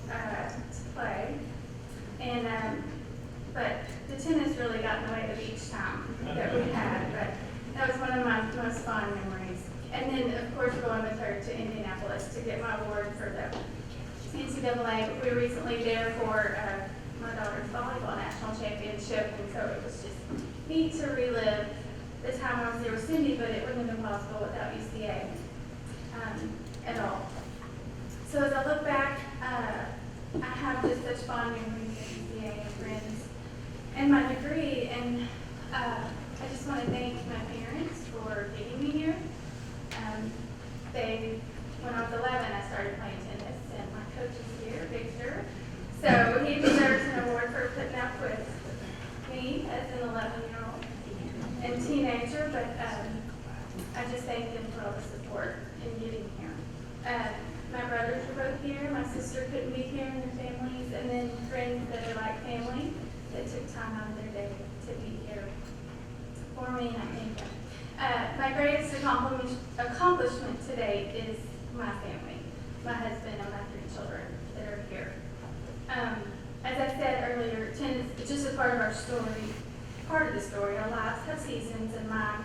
to play. And but the tennis really got in the way of each time that we had. But that was one of my most fond memories. And then, of course, going with her to Indianapolis to get my award for the NCAA. We were recently there for my daughter's volleyball national championship, and so it was just neat to relive the time I was there with Cindy, but it wouldn't have been possible without UCA at all. So as I look back, I have just such fond memories of UCA and friends and my degree, and I just want to thank my parents for getting me here. When I was 11, I started playing tennis, and my coach is here, Victor. So he deserves an award for putting up with me as an 11-year-old and teenager, but I just thank them for all the support in getting here. My brothers are both here, my sister couldn't be here and their families, and then friends that are like family that took time out of their day to be here for me, and I thank them. My greatest accomplishment today is my family, my husband and my 3 children that are here. As I said earlier, tennis is just a part of our story, part of the story. Our lives have seasons, and mine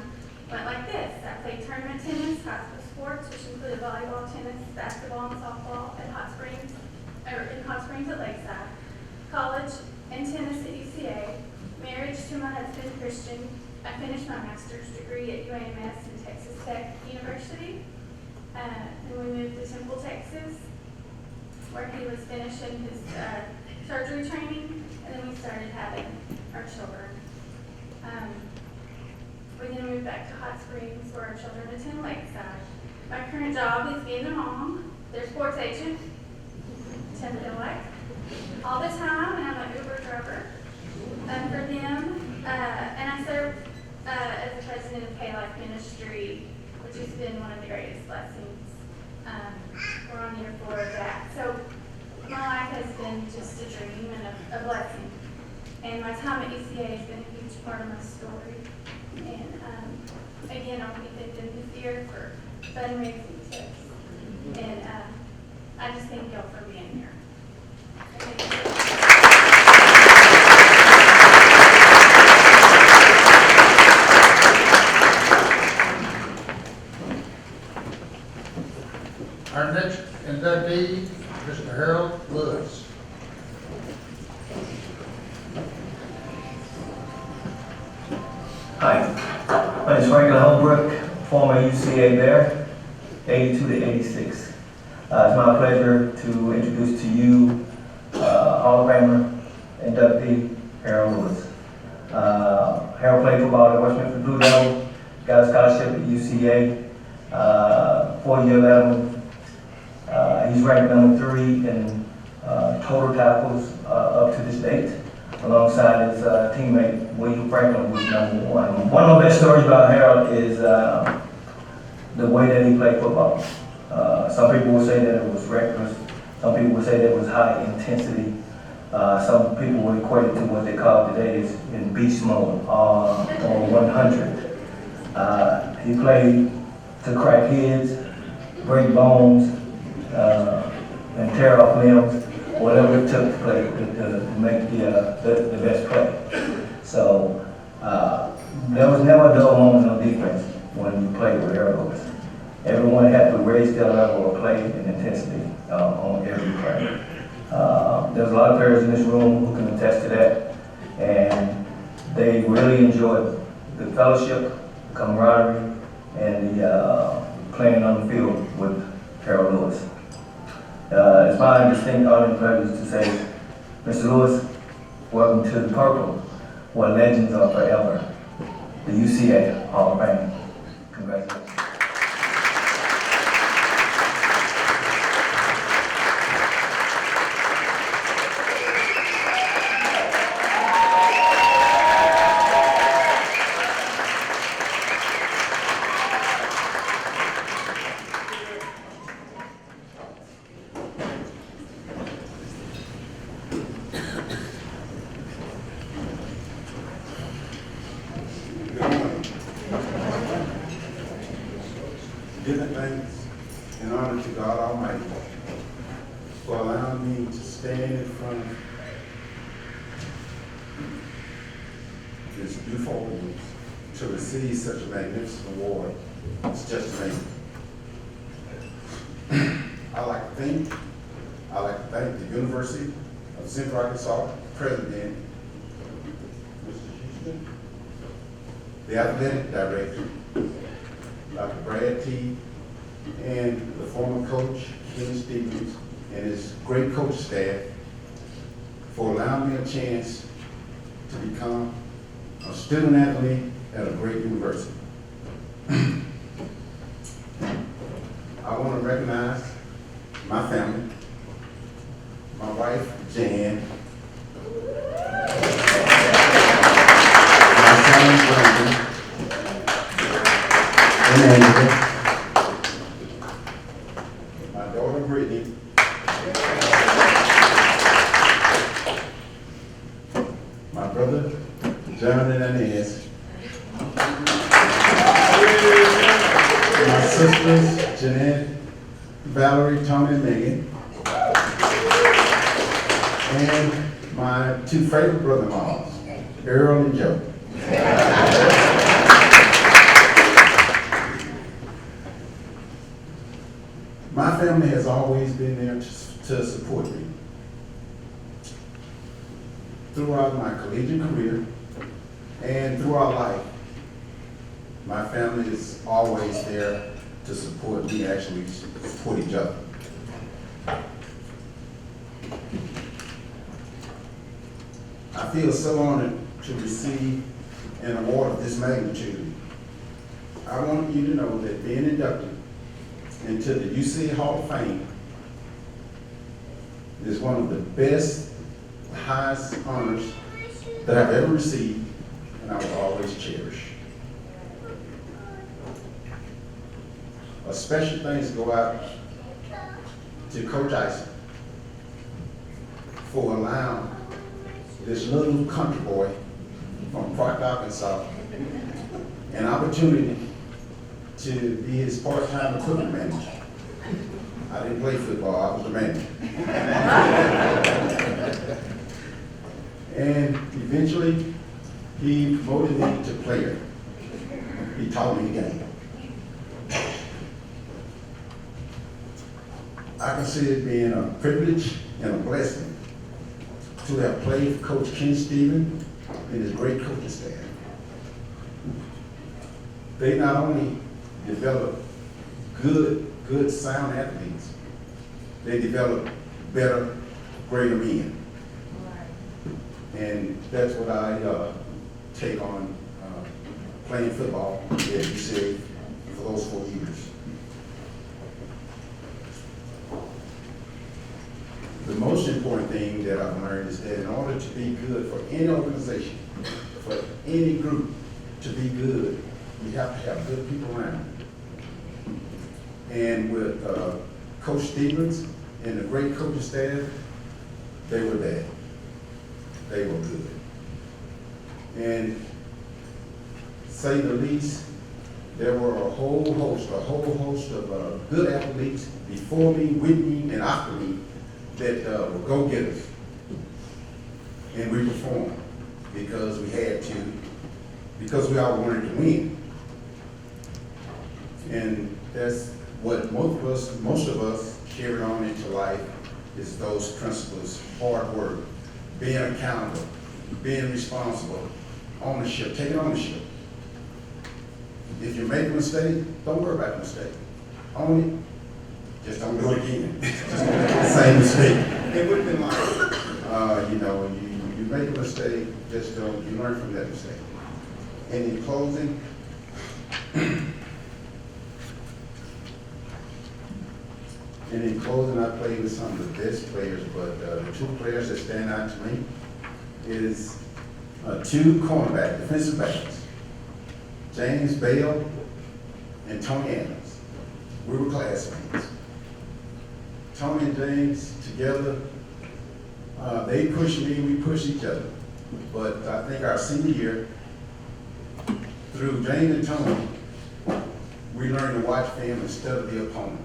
went like this. I played tournament tennis, high school sports, which included volleyball, tennis, basketball, and softball in Hot Springs at Lakeside, college and tennis at UCA, marriage to my husband, Christian. I finished my master's degree at UAMS and Texas Tech University. Then we moved to Temple, Texas, where he was finishing his surgery training, and then we started having our children. We then moved back to Hot Springs, where our children attend Lakeside. My current job is being a mom, their sports agent, Timberlake, all the time, and I'm an Uber driver for them. And I serve as the president of K-Life Ministry, which has been one of the greatest blessings. We're on year 4 of that. So my life has been just a dream and a blessing. And my time at UCA has been a huge part of my story. And again, I'll be thanking this year for fundraising tips. And I just thank y'all for being here. Thank you. Our next inductee, Mr. Harold Lewis. Hi, my name is Franklin Holbrook, former UCA Bear, 82 to 86. It's my pleasure to introduce to you Hall of Famer inductee Harold Lewis. Harold played football at Westminster Blue Devil, got a scholarship at UCA, 4-year Latham. He's ranked number 3 in total tackles up to this date, alongside his teammate William Franklin, who's number 1. One of the best stories about Harold is the way that he played football. Some people will say that it was reckless. Some people will say that it was high intensity. Some people will equate it to what they call today is in beast mode, or 100. He played to crack heads, break bones, and tear off limbs, whatever it took to play to make the best play. So there was never a dull moment on defense when you played with Harold Lewis. Everyone had to raise their level of play and intensity on every play. There's a lot of players in this room who can attest to that, and they really enjoyed the fellowship, the camaraderie, and the playing on the field with Harold Lewis. It's my distinct honor and privilege to say, Mr. Lewis, welcome to the Purple, where legends are forever, the UCA Hall of Fame. Congratulations. Giving thanks and honor to God Almighty for allowing me to stand in front of this beautiful audience to receive such a magnificent award. It's just amazing. I'd like to thank the university of Central Arkansas President, Mr. Houston, the athletic director, Dr. Brad T., and the former coach, Kenny Stevens, and his great coach staff for allowing me a chance to become a student athlete at a great university. I want to recognize my family, my wife, Jan, my son, Brandon, and Angela, my daughter, Brittany, my brother, John and Inez, my sisters, Jeanette, Valerie, Tony, and Megan, and my two favorite brother-in-laws, Earl and Joe. My family has always been there to support me. Throughout my collegiate career and throughout life, my family is always there to support me, actually support each other. I feel so honored to receive an award of this magnitude. I want you to know that being inducted into the UCA Hall of Fame is one of the best, highest honors that I've ever received, and I will always cherish. A special thanks go out to Coach Ison for allowing this little country boy from Park, Arkansas, an opportunity to be his part-time equipment manager. I didn't play football, I was the manager. And eventually, he promoted me to player. He taught me the game. I consider it being a privilege and a blessing to have played for Coach Ken Stevens and his great coaching staff. They not only develop good, sound athletes, they develop better, greater men. And that's what I take on playing football at UCA for those 4 years. The most important thing that I've learned is that in order to be good for any organization, for any group to be good, you have to have good people around. And with Coach Stevens and the great coaching staff, they were there. They were good. And say the least, there were a whole host of good athletes before me, with me, and after me that were go-getters. And we performed because we had to, because we all wanted to win. And that's what most of us carry on into life, is those principles: hard work, being accountable, being responsible, ownership, taking ownership. If you make a mistake, don't worry about the mistake. Own it, just don't do it again. Just don't make the same mistake. It would have been like, you make a mistake, just don't, you learn from that mistake. And in closing, I played with some of the best players, but the two players that stand out to me is two cornerback, defensive backs, James Bale and Tony Adams. We were classmates. Tony and James together, they pushed me, we pushed each other. But I think our senior year, through James and Tony, we learned to watch film instead of the opponent.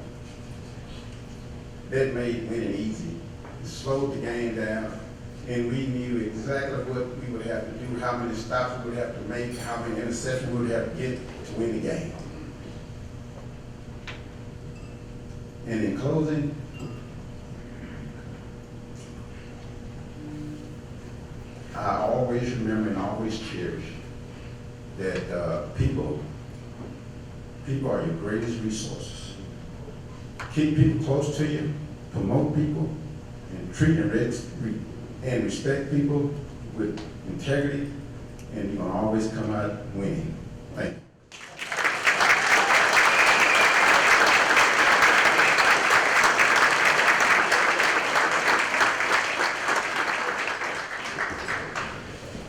That made winning easy. It slowed the game down, and we knew exactly what we would have to do, how many stops we would have to make, how many interceptions we would have to get to win the game. And in closing, always remember and always cherish that people are your greatest resources. Keep people close to you, promote people, and treat and respect people with integrity, and you're gonna always come out winning. Thank you.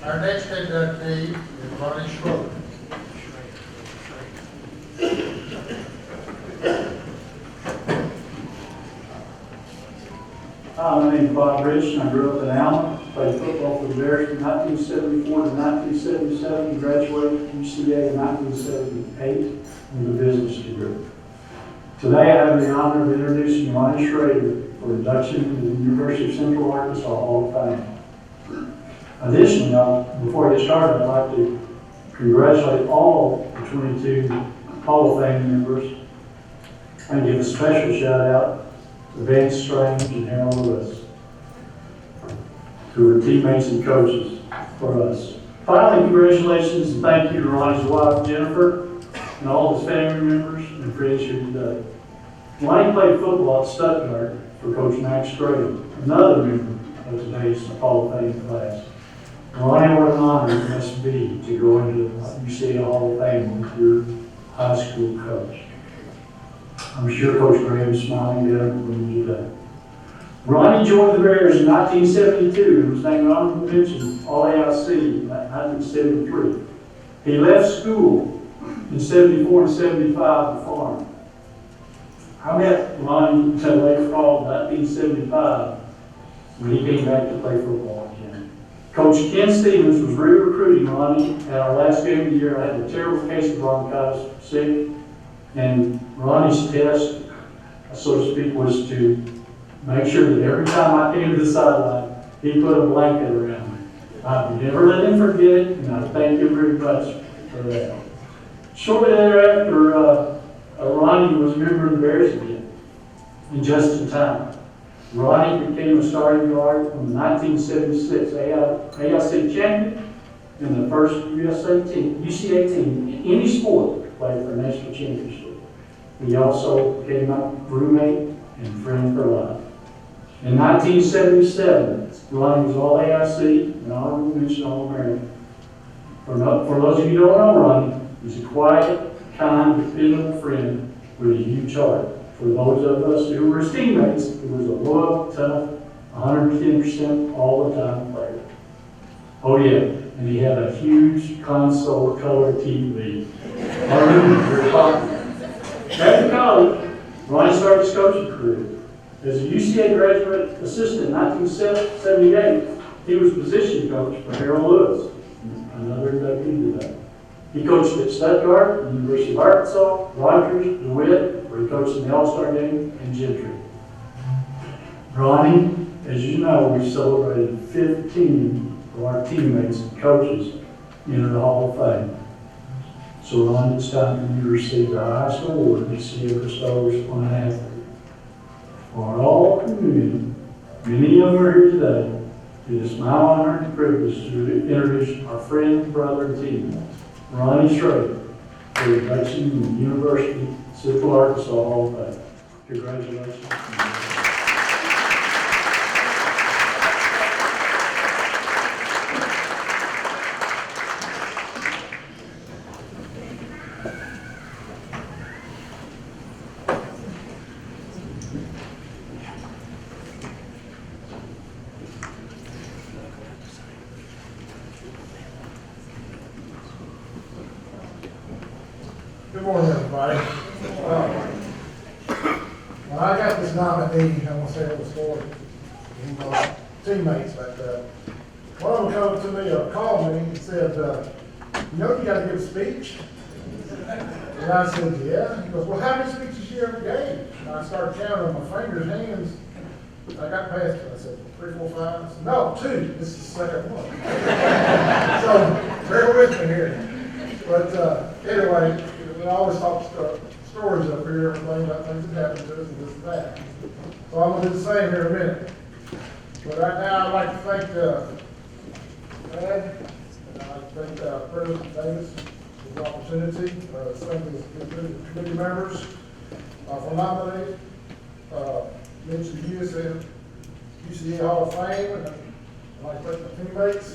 Our next inductee is Ronnie Schroeder. Hi, my name is Bob Rich, and I grew up in Allen. Played football for the Bears from 1974 to 1977, and graduated from UCA in 1978 with a business degree. Today, I have the honor of introducing Ronnie Schroeder for induction into the University of Central Arkansas Hall of Fame. Additionally, before I get started, I'd like to congratulate all the 22 Hall of Fame members and give a special shout out to Vance and Harold Lewis, who are teammates and coaches for us. Finally, congratulations and thank you to Ronnie's wife, Jennifer, and all his family members and friends here today. Ronnie played football at Stuttgart for Coach Max Schroeder, another member of today's Hall of Fame class. Ronnie, what an honor it must be to go into the UCA Hall of Fame with your high school coach. I'm sure Coach Graham is smiling down from you today. Ronnie joined the Bears in 1972 and was named honorable mention All-AIC in 1973. He left school in 74 and 75 to farm. I met Ronnie in late fall of 1975 when he came back to play football again. Coach Ken Stevens was re-recruiting Ronnie at our last game of the year. I had a terrible case of bronchitis, sick, and Ronnie's test, so to speak, was to make sure that every time I came to the sideline, he put a blanket around me. I've never let him forget it, and I thank him very much for that. Shortly thereafter, Ronnie was a member of the Bears again, and just in time. Ronnie became a starting guard from the 1976 AIC champion and the first UCA team in any sport to play for a national championship. He also became my roommate and friend for life. In 1977, Ronnie was all AIC and honorable mention All-American. For those of you who don't know Ronnie, he's a quiet, kind, dependable friend with a huge heart. For those of us who were his teammates, he was a loyal, tough, 110% all the time player. Oh yeah, and he had a huge console color TV. Very popular. After college, Ronnie started his coaching career. As a UCA graduate assistant in 1978, he was position coach for Harold Lewis, another inductee today. He coached at Stuttgart, the University of Arkansas, Rogers, DeWitt, where he coached in the All-Star game, and Gentry. Ronnie, as you know, we celebrated 15 of our teammates and coaches into the Hall of Fame. So Ronnie, it's time for you to receive the highest award UCA bestows on an athlete. For all community, many of them are here today. It is my honor and privilege to introduce our friend, brother, and teammate, Ronnie Schroeder, for induction in the University of Central Arkansas Hall of Fame. Congratulations. Good morning, everybody. When I got this nominee, I want to say it was for teammates, but one of them came to me, called me and said, you know, you got to give a speech. And I said, yeah. He goes, well, how many speeches you ever gave? And I started counting on my fingers, hands. I got past it. I said, 3, 4, 5. I said, no, 2. This is the second one. So bear with me here. But anyway, we always talk stories up here, everything about things that happened to us and this and that. So I'm going to do the same here in a minute. But right now, I'd like to thank bad. And I thank President Davis for the opportunity, thank the committee members for nominating, mention the UCA Hall of Fame, and I'd like to thank my teammates.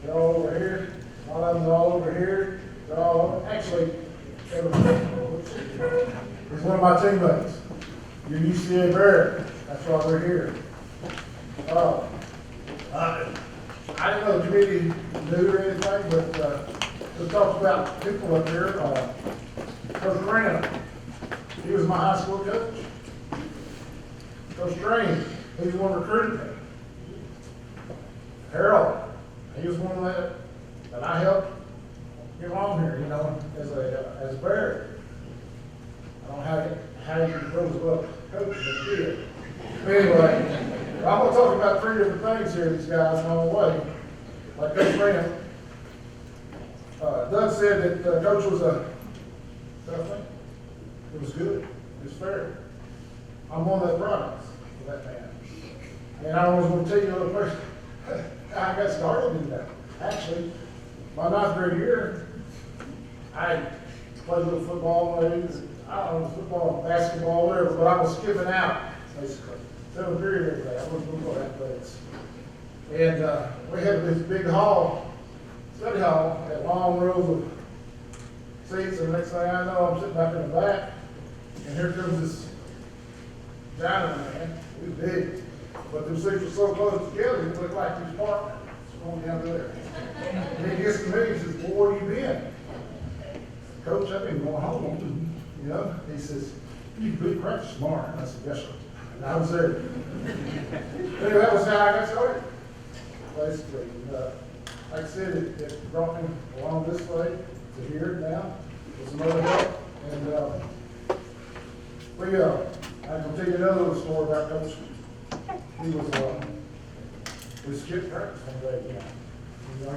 They're all over here. A lot of them are all over here. They're all, actually, he's one of my teammates. You're UCA Bear. That's why we're here. I didn't know the committee knew or anything, but we talked about people up here. Coach Graham, he was my high school coach. Coach Drain, he was one recruiting me. Harold, he was one that I helped get on here, as a Bear. I don't know how you rose above coach, but he did. Anyway, I'm going to talk about 3 different things here, these guys along the way. Like Coach Graham, Doug said that Coach was a tough thing. It was good. It was fair. I'm one of the products of that man. And I was going to tell you another person. I got started in that. Actually, my 9th grade year, I played a little football, maybe. I don't know, football, basketball, whatever, but I was skipping out, basically. 7th period every day. I wasn't going to go athletics. And we had this big hall, study hall, had long rows of seats, and the next thing I know, I'm sitting back in the back, and here comes this giant man. He was big, but them seats were so close together, he looked like he was partners. Going down there. And he gets to me, he says, "Boy, where you been?" "Coach, I've been going home." He says, "You can be practice tomorrow." And I said, "Yes, sir." And I was there. Anyway, that was how I got started. Basically, like I said, it brought me along this way to here now. With some other help. And I'm going to tell you another little story about Coach. He was, we skipped practice one day,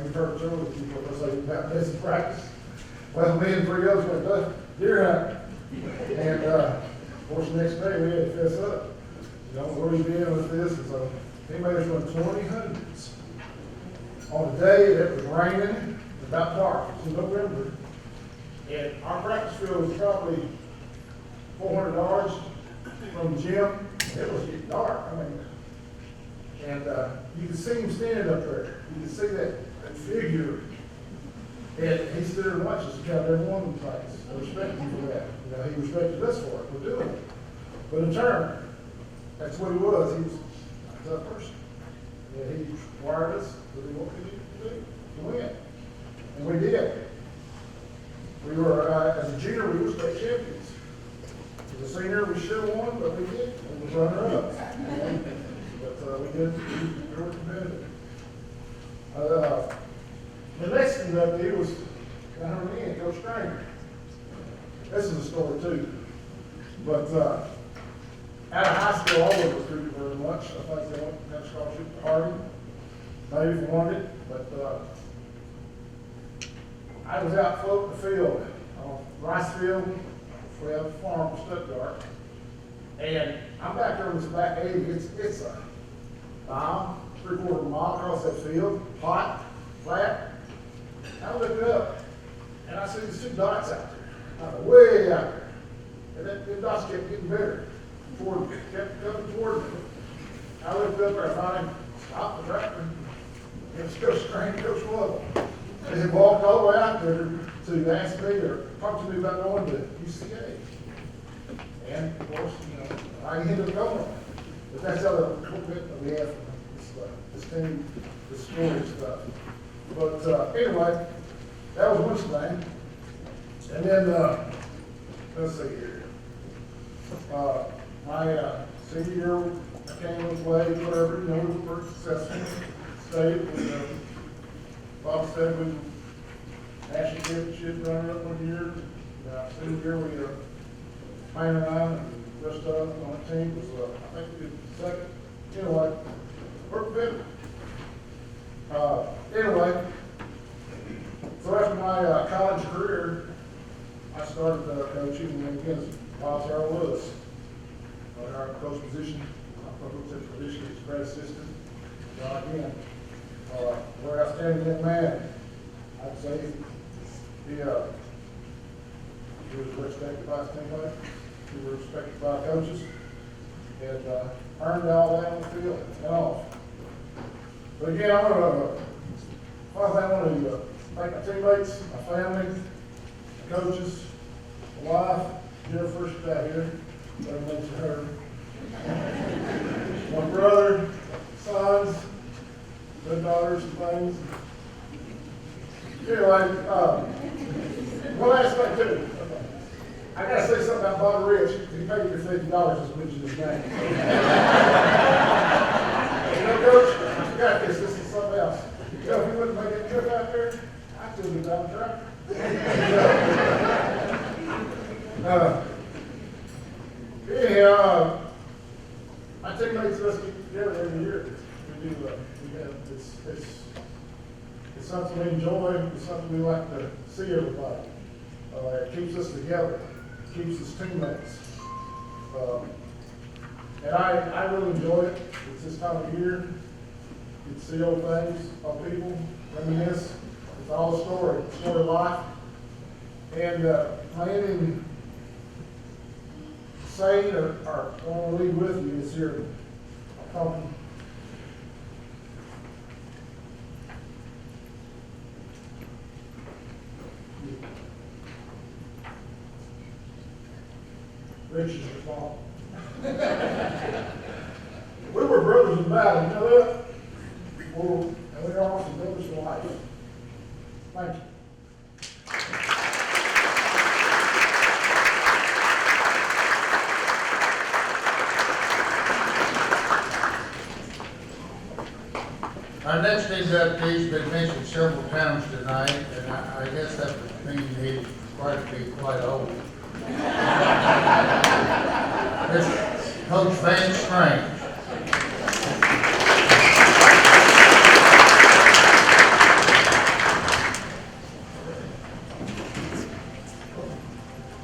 you've heard some of the people that say about missing practice. Well, me and 3 others went to deer hunting. And, of course, the next day we had to fess up. Where you been with this? And so he made us run 20 hundreds on a day that was raining, about dark. It was in November. And our practice field was probably 400 yards from the gym. It was getting dark. And you could see him standing up there. You could see that figure. And he stood there and watched us count every one of the plays. I respect him for that. He respected us for it. We're doing it. But in turn, that's what he was. He was a tough person. And he required us to do what we needed to do to win. And we did. We were, as a junior, we were state champions. As a senior, we should have won, but we did. We was runner-ups. But we did. We were competitive. The next thing that I did was kind of me and Coach Stranger. This is a story too. But out of high school, I wasn't recruited very much. I think they went to have a scholarship to Harvey. Maybe wanted it, but I was out floating the field on rice field. We have a farm in Stuttgart. And I'm back there with the back 80. It's a mile, 3/4 mile across that field, hot, flat. I looked up and I see these 2 dots out there, way out there. And the dots kept getting bigger. Ford kept coming toward me. I looked up there and finally stopped the tractor. It was Coach Strange, Coach Lovell. And he walked all the way out there to ask me or talk to me about going to UCA. And of course, I ended up going. But that's how the little bit that we have from this team, this story stuff. But anyway, that was one thing. And then, let's see here. My senior year, I came and played, whatever, we were successful. Stayed with Bob said we national championship runner-up one year. Senior year, we Hamner and I and the rest of us on the team was, I think we did second. Anyway, we're competitive. Anyway, so after my college career, I started coaching, and again, while there I was. Our coach position, I was at position as grad assistant. Again, Very outstanding young man. I'd say he was respected by his teammates, he was respected by coaches, and earned all that on the field and off. But again, I want to thank my teammates, my family, my coaches, my wife, Jennifer, she's out here, better mention her. My brother, sons, daughters and things. Anyway, one last thing too. I gotta say something about Bob Rich. He paid me $50 to mention his name. You know, Coach, I forgot this. This is something else. You know, if he wouldn't make that trip out there, I'd still be down the track. Anyhow, my teammates and us get together every year. We do. It's something we enjoy. It's something we like to see everybody. It keeps us together. It keeps us teammates. And I really enjoy it. It's this time of year. You can see old things, old people, reminisce. It's all a story of life. And my ending saying or I want to leave with you is here. Rich is your fault. We were brothers in battle, you know that? And we are also brothers for life. Thank you. Our next inductee's been mentioned several times tonight, and I guess that would mean he's quite old. This Coach Vance Strange.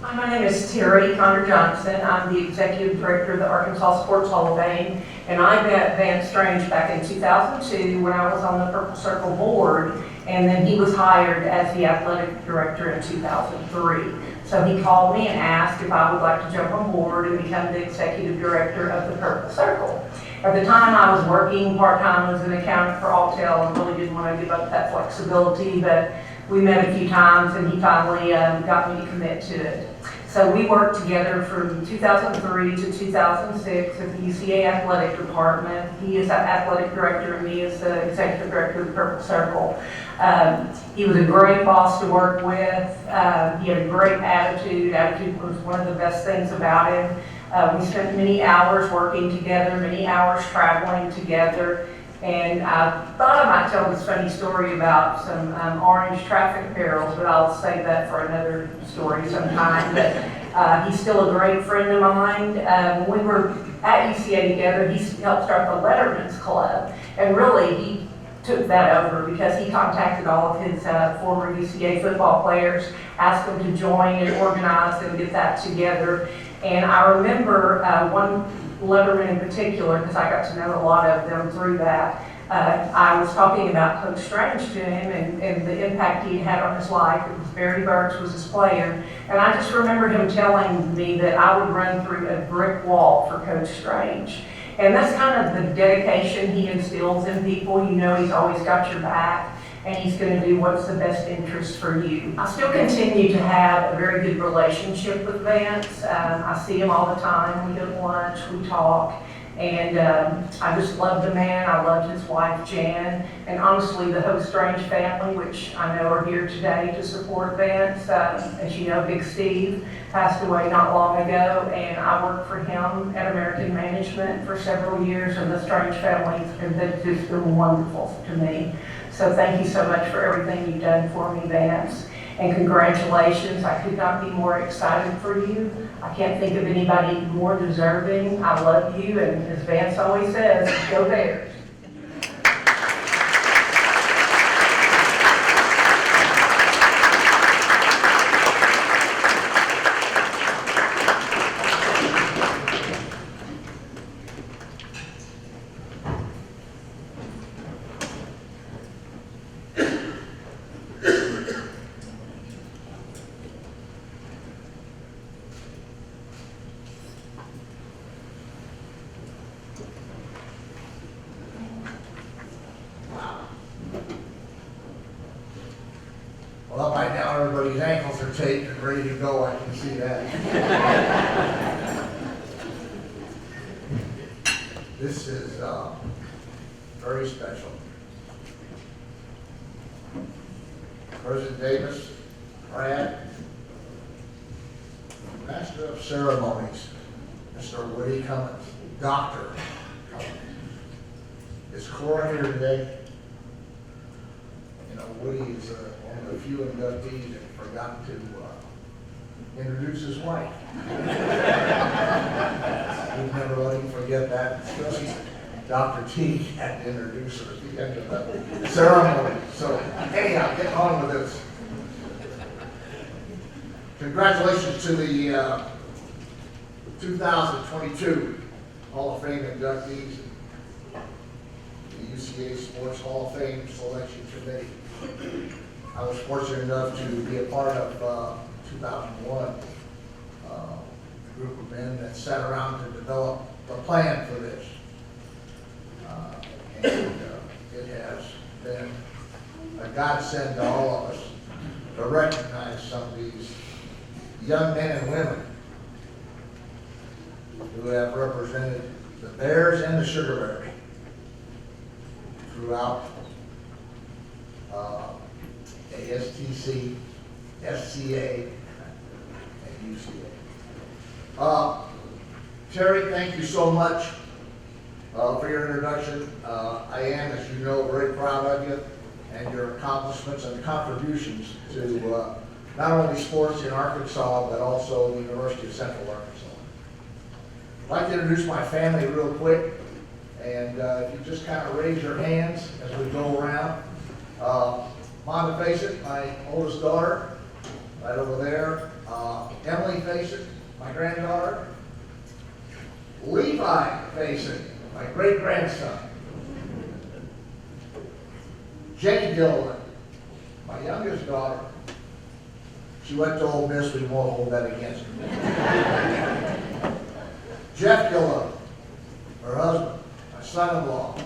Hi, my name is Terry Connor Johnson. I'm the Executive Director of the Arkansas Sports Hall of Fame, and I met Vance Strange back in 2002 when I was on the Purple Circle board, and then he was hired as the Athletic Director in 2003. So he called me and asked if I would like to jump on board and become the Executive Director of the Purple Circle. At the time, I was working part-time as an accountant for Alltel and really didn't want to give up that flexibility, but we met a few times and he finally got me to commit to it. So we worked together from 2003 to 2006 at the UCA Athletic Department. He is the Athletic Director and me as the Executive Director of the Purple Circle. He was a great boss to work with. He had a great attitude. Attitude was one of the best things about him. We spent many hours working together, many hours traveling together. And I thought I might tell this funny story about some orange traffic perils, but I'll save that for another story sometime. But he's still a great friend of mine. When we were at UCA together, he helped start the Letterman's Club. And really, he took that over because he contacted all of his former UCA football players, asked them to join and organize and get that together. And I remember one Letterman in particular, because I got to know a lot of them through that. I was talking about Coach Strange to him and the impact he had on his life. It was Barry Burks was his player. And I just remember him telling me that I would run through a brick wall for Coach Strange. And that's kind of the dedication he instills in people. You know, he's always got your back and he's going to do what's the best interest for you. I still continue to have a very good relationship with Vance. I see him all the time. We go to lunch, we talk, and I just love the man. I love his wife, Jan, and honestly, the whole Strange family, which I know are here today to support Vance. As you know, Big Steve passed away not long ago, and I worked for him at American Management for several years, and the Strange family has just been wonderful to me. So thank you so much for everything you've done for me, Vance. And congratulations. I could not be more excited for you. I can't think of anybody more deserving. I love you, and as Vance always says, go Bears. now everybody's ankles are taped and ready to go, I can see that. This is very special. President Davis, Brad, Master of Ceremonies, Mr. Woody Cummins, Dr. Cummins. Is Cora here today? You know, Woody is one of the few inductees that forgot to introduce his wife. We've never let him forget that, especially Dr. T had to introduce her at the end of the ceremony. So anyhow, get on with this. Congratulations to the 2022 Hall of Fame inductees, the UCA Sports Hall of Fame Selection Committee. I was fortunate enough to be a part of 2001, a group of men that sat around to develop the plan for this. And it has been a godsend to all of us to recognize some of these young men and women who have represented the Bears and the Sugar Bears throughout ASTC, SCA, and UCA. Terry, thank you so much for your introduction. I am, as you know, very proud of you and your accomplishments and contributions to not only sports in Arkansas, but also the University of Central Arkansas. I'd like to introduce my family real quick, and if you just kind of raise your hands as we go around. Mama Facet, my oldest daughter, right over there. Emily Facet, my granddaughter. Levi Facet, my great-grandson. Jenny Gilliland, my youngest daughter. She went to Ole Miss, we won't hold that against her. Jeff Gilliland, her husband, my son-in-law,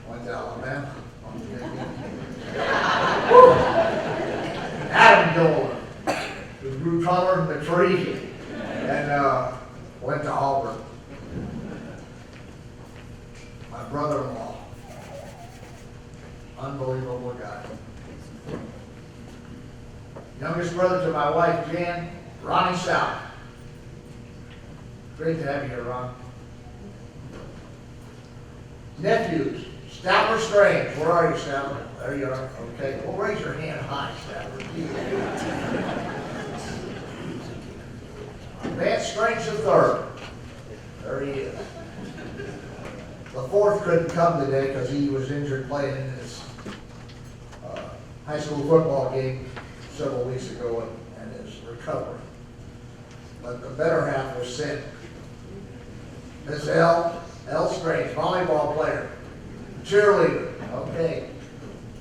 went to Alabama. Adam Gilliland, who grew taller than the tree and went to Auburn. My brother-in-law, unbelievable guy. Youngest brother to my wife, Jan, Ronnie South. Great to have you here, Ron. Nephews, Statler Strange. Where are you, Statler? There you are. Okay. Well, raise your hand high, Statler. Vance Strange III. There he is. The fourth couldn't come today because he was injured playing in this high school football game several weeks ago and is recovering. But the better half was sent. Miss L. Strange, volleyball player, cheerleader. Okay.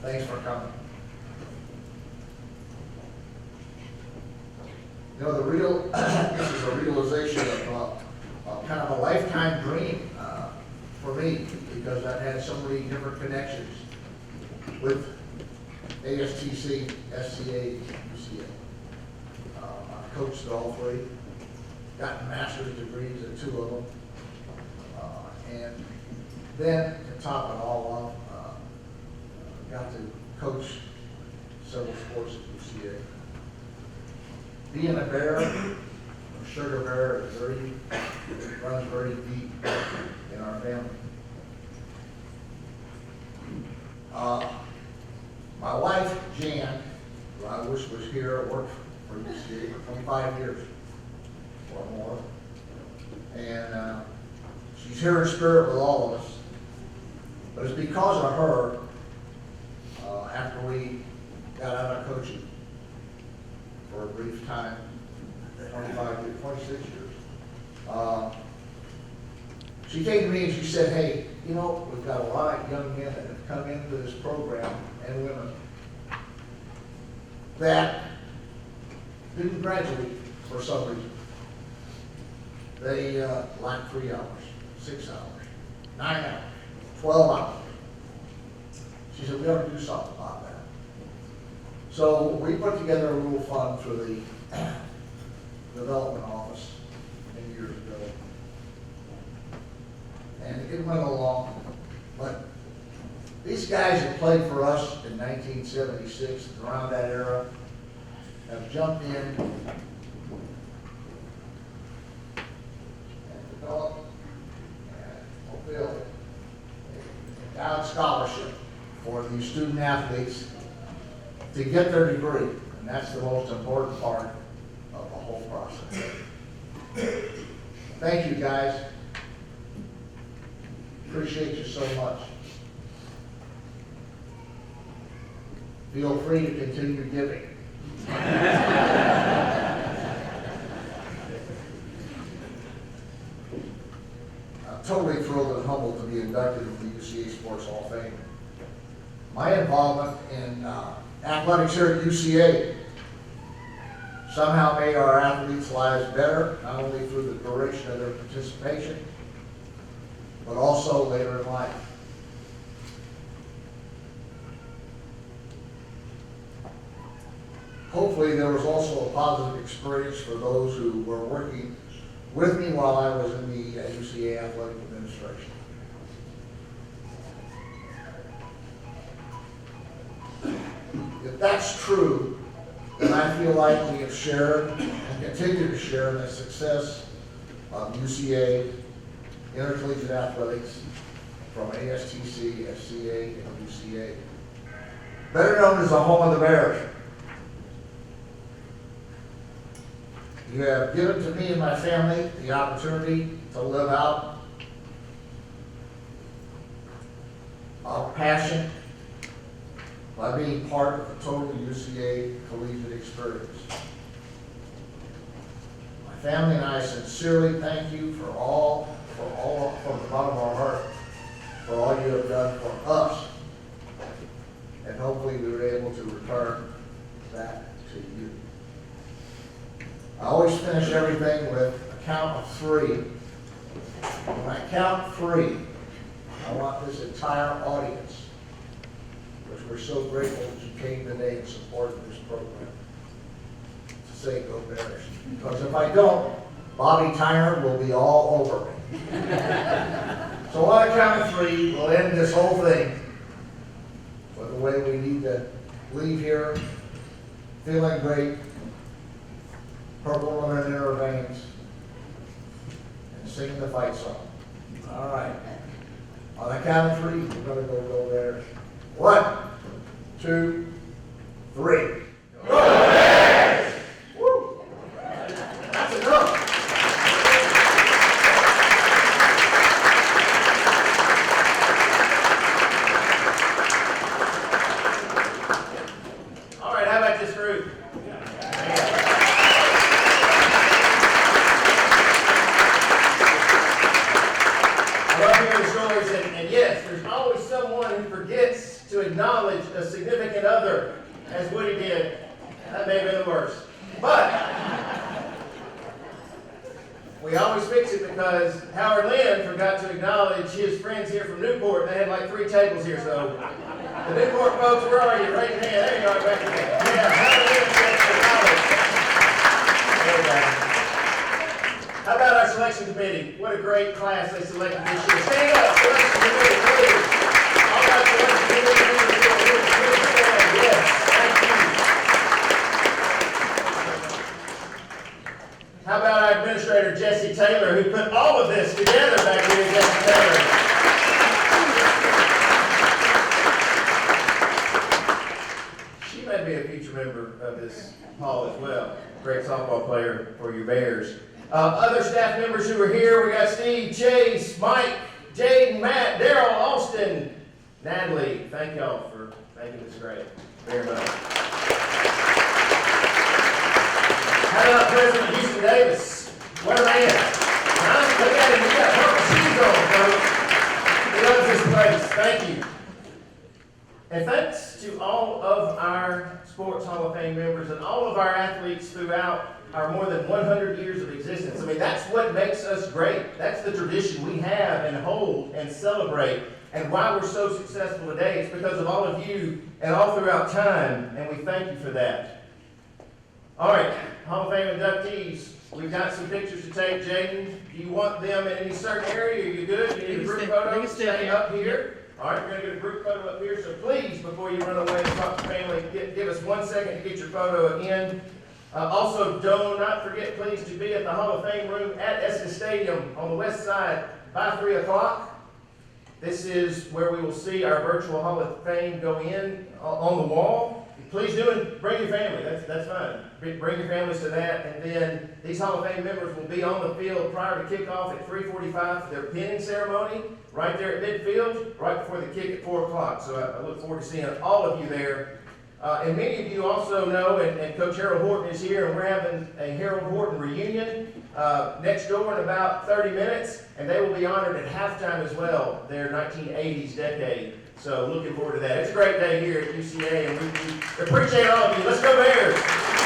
Thanks for coming. You know, this is a realization of kind of a lifetime dream for me, because I've had so many different connections with ASTC, SCA, UCA. I've coached all three, gotten master's degrees at two of them, and then to top it all off, got to coach several sports at UCA. Being a Bear, a Sugar Bear, runs very deep in our family. My wife, Jan, who I wish was here, worked for UCA for 25 years or more. And she's here in spirit with all of us. But it's because of her, after we got out of coaching for a brief time, 26 years, she came to me and she said, hey, you know, we've got a lot of young men that have come into this program, and women, that didn't graduate for some reason. They lack 3 hours, 6 hours, 9 hours, 12 hours. She said, we ought to do something about that. So we put together a little fund for the development office many years ago. And it went along, but these guys that played for us in 1976, around that era, have jumped in and developed and fulfilled an endowed scholarship for these student athletes to get their degree. And that's the most important part of the whole process. Thank you, guys. Appreciate you so much. Feel free to continue giving. I'm totally thrilled and humbled to be inducted into the UCA Sports Hall of Fame. My involvement in athletics here at UCA somehow made our athletes' lives better, not only through the duration of their participation, but also later in life. Hopefully there was also a positive experience for those who were working with me while I was in the UCA Athletic Administration. If that's true, then I feel like we have shared and continue to share in the success of UCA intercollegiate athletics from ASTC, FCA, and UCA. Better known as the home of the Bears. You have given to me and my family the opportunity to live out our passion by being part of the total UCA collegiate experience. My family and I sincerely thank you from the bottom of our heart, for all you have done for us. And hopefully we were able to return that to you. I always finish everything with a count of three. When I count three, I want this entire audience, which we're so grateful that you came today and supported this program, to say go Bears. Because if I don't, Bobby Tyner will be all over me. So on a count of three, we'll end this whole thing with the way we need to leave here, feeling great, purple running in our veins, and singing the fight song. All right. On the count of three, we're going to go Bears. 1, 2, 3. Go Bears! Woo! That's enough. All right, how about this group? To acknowledge a significant other, as Woody did. That may have been the worst. But we always fix it because Howard Lynn forgot to acknowledge his friends here from Newport. They had like 3 tables here, so the Newport folks, where are you? Raise your hand. There you are, back again. Yeah, Howard Lynn forgot to acknowledge. How about our selection committee? What a great class they selected this year. Stand up, selection committee, please. All right, selection committee. How about our administrator, Jesse Taylor, who put all of this together back here, Jesse Taylor? She may be a future member of this hall as well. Great softball player for your Bears. Other staff members who are here, we got Steve, Chase, Mike, Jaden, Matt, Daryl, Austin, Natalie. Thank y'all for making this great. Very much. How about President Houston Davis? What a man. Look at him, he got purple shoes on, folks. He loves this place. Thank you. And thanks to all of our Sports Hall of Fame members and all of our athletes throughout our more than 100 years of existence. I mean, that's what makes us great. That's the tradition we have and hold and celebrate and why we're so successful today. It's because of all of you and all throughout time, and we thank you for that. All right, Hall of Fame inductees. We've got some pictures to take. Jaden, do you want them in any certain area? Are you good? You need a group photo? Stay up here. All right, we're going to get a group photo up here. So please, before you run away and talk to family, give us 1 second to get your photo in. Also, do not forget, please, to be at the Hall of Fame room at Estes Stadium on the west side by 3 o'clock. This is where we will see our virtual Hall of Fame go in on the wall. Please do, and bring your family. That's fine. Bring your families to that. And then these Hall of Fame members will be on the field prior to kickoff at 3:45 for their pinning ceremony right there at midfield, right before the kick at 4 o'clock. So I look forward to seeing all of you there. And many of you also know, and Coach Harold Horton is here, and we're having a Harold Horton reunion next door in about 30 minutes, and they will be honored at halftime as well, their 1980s decade. So looking forward to that. It's a great day here at UCA, and we appreciate all of you. Let's go Bears!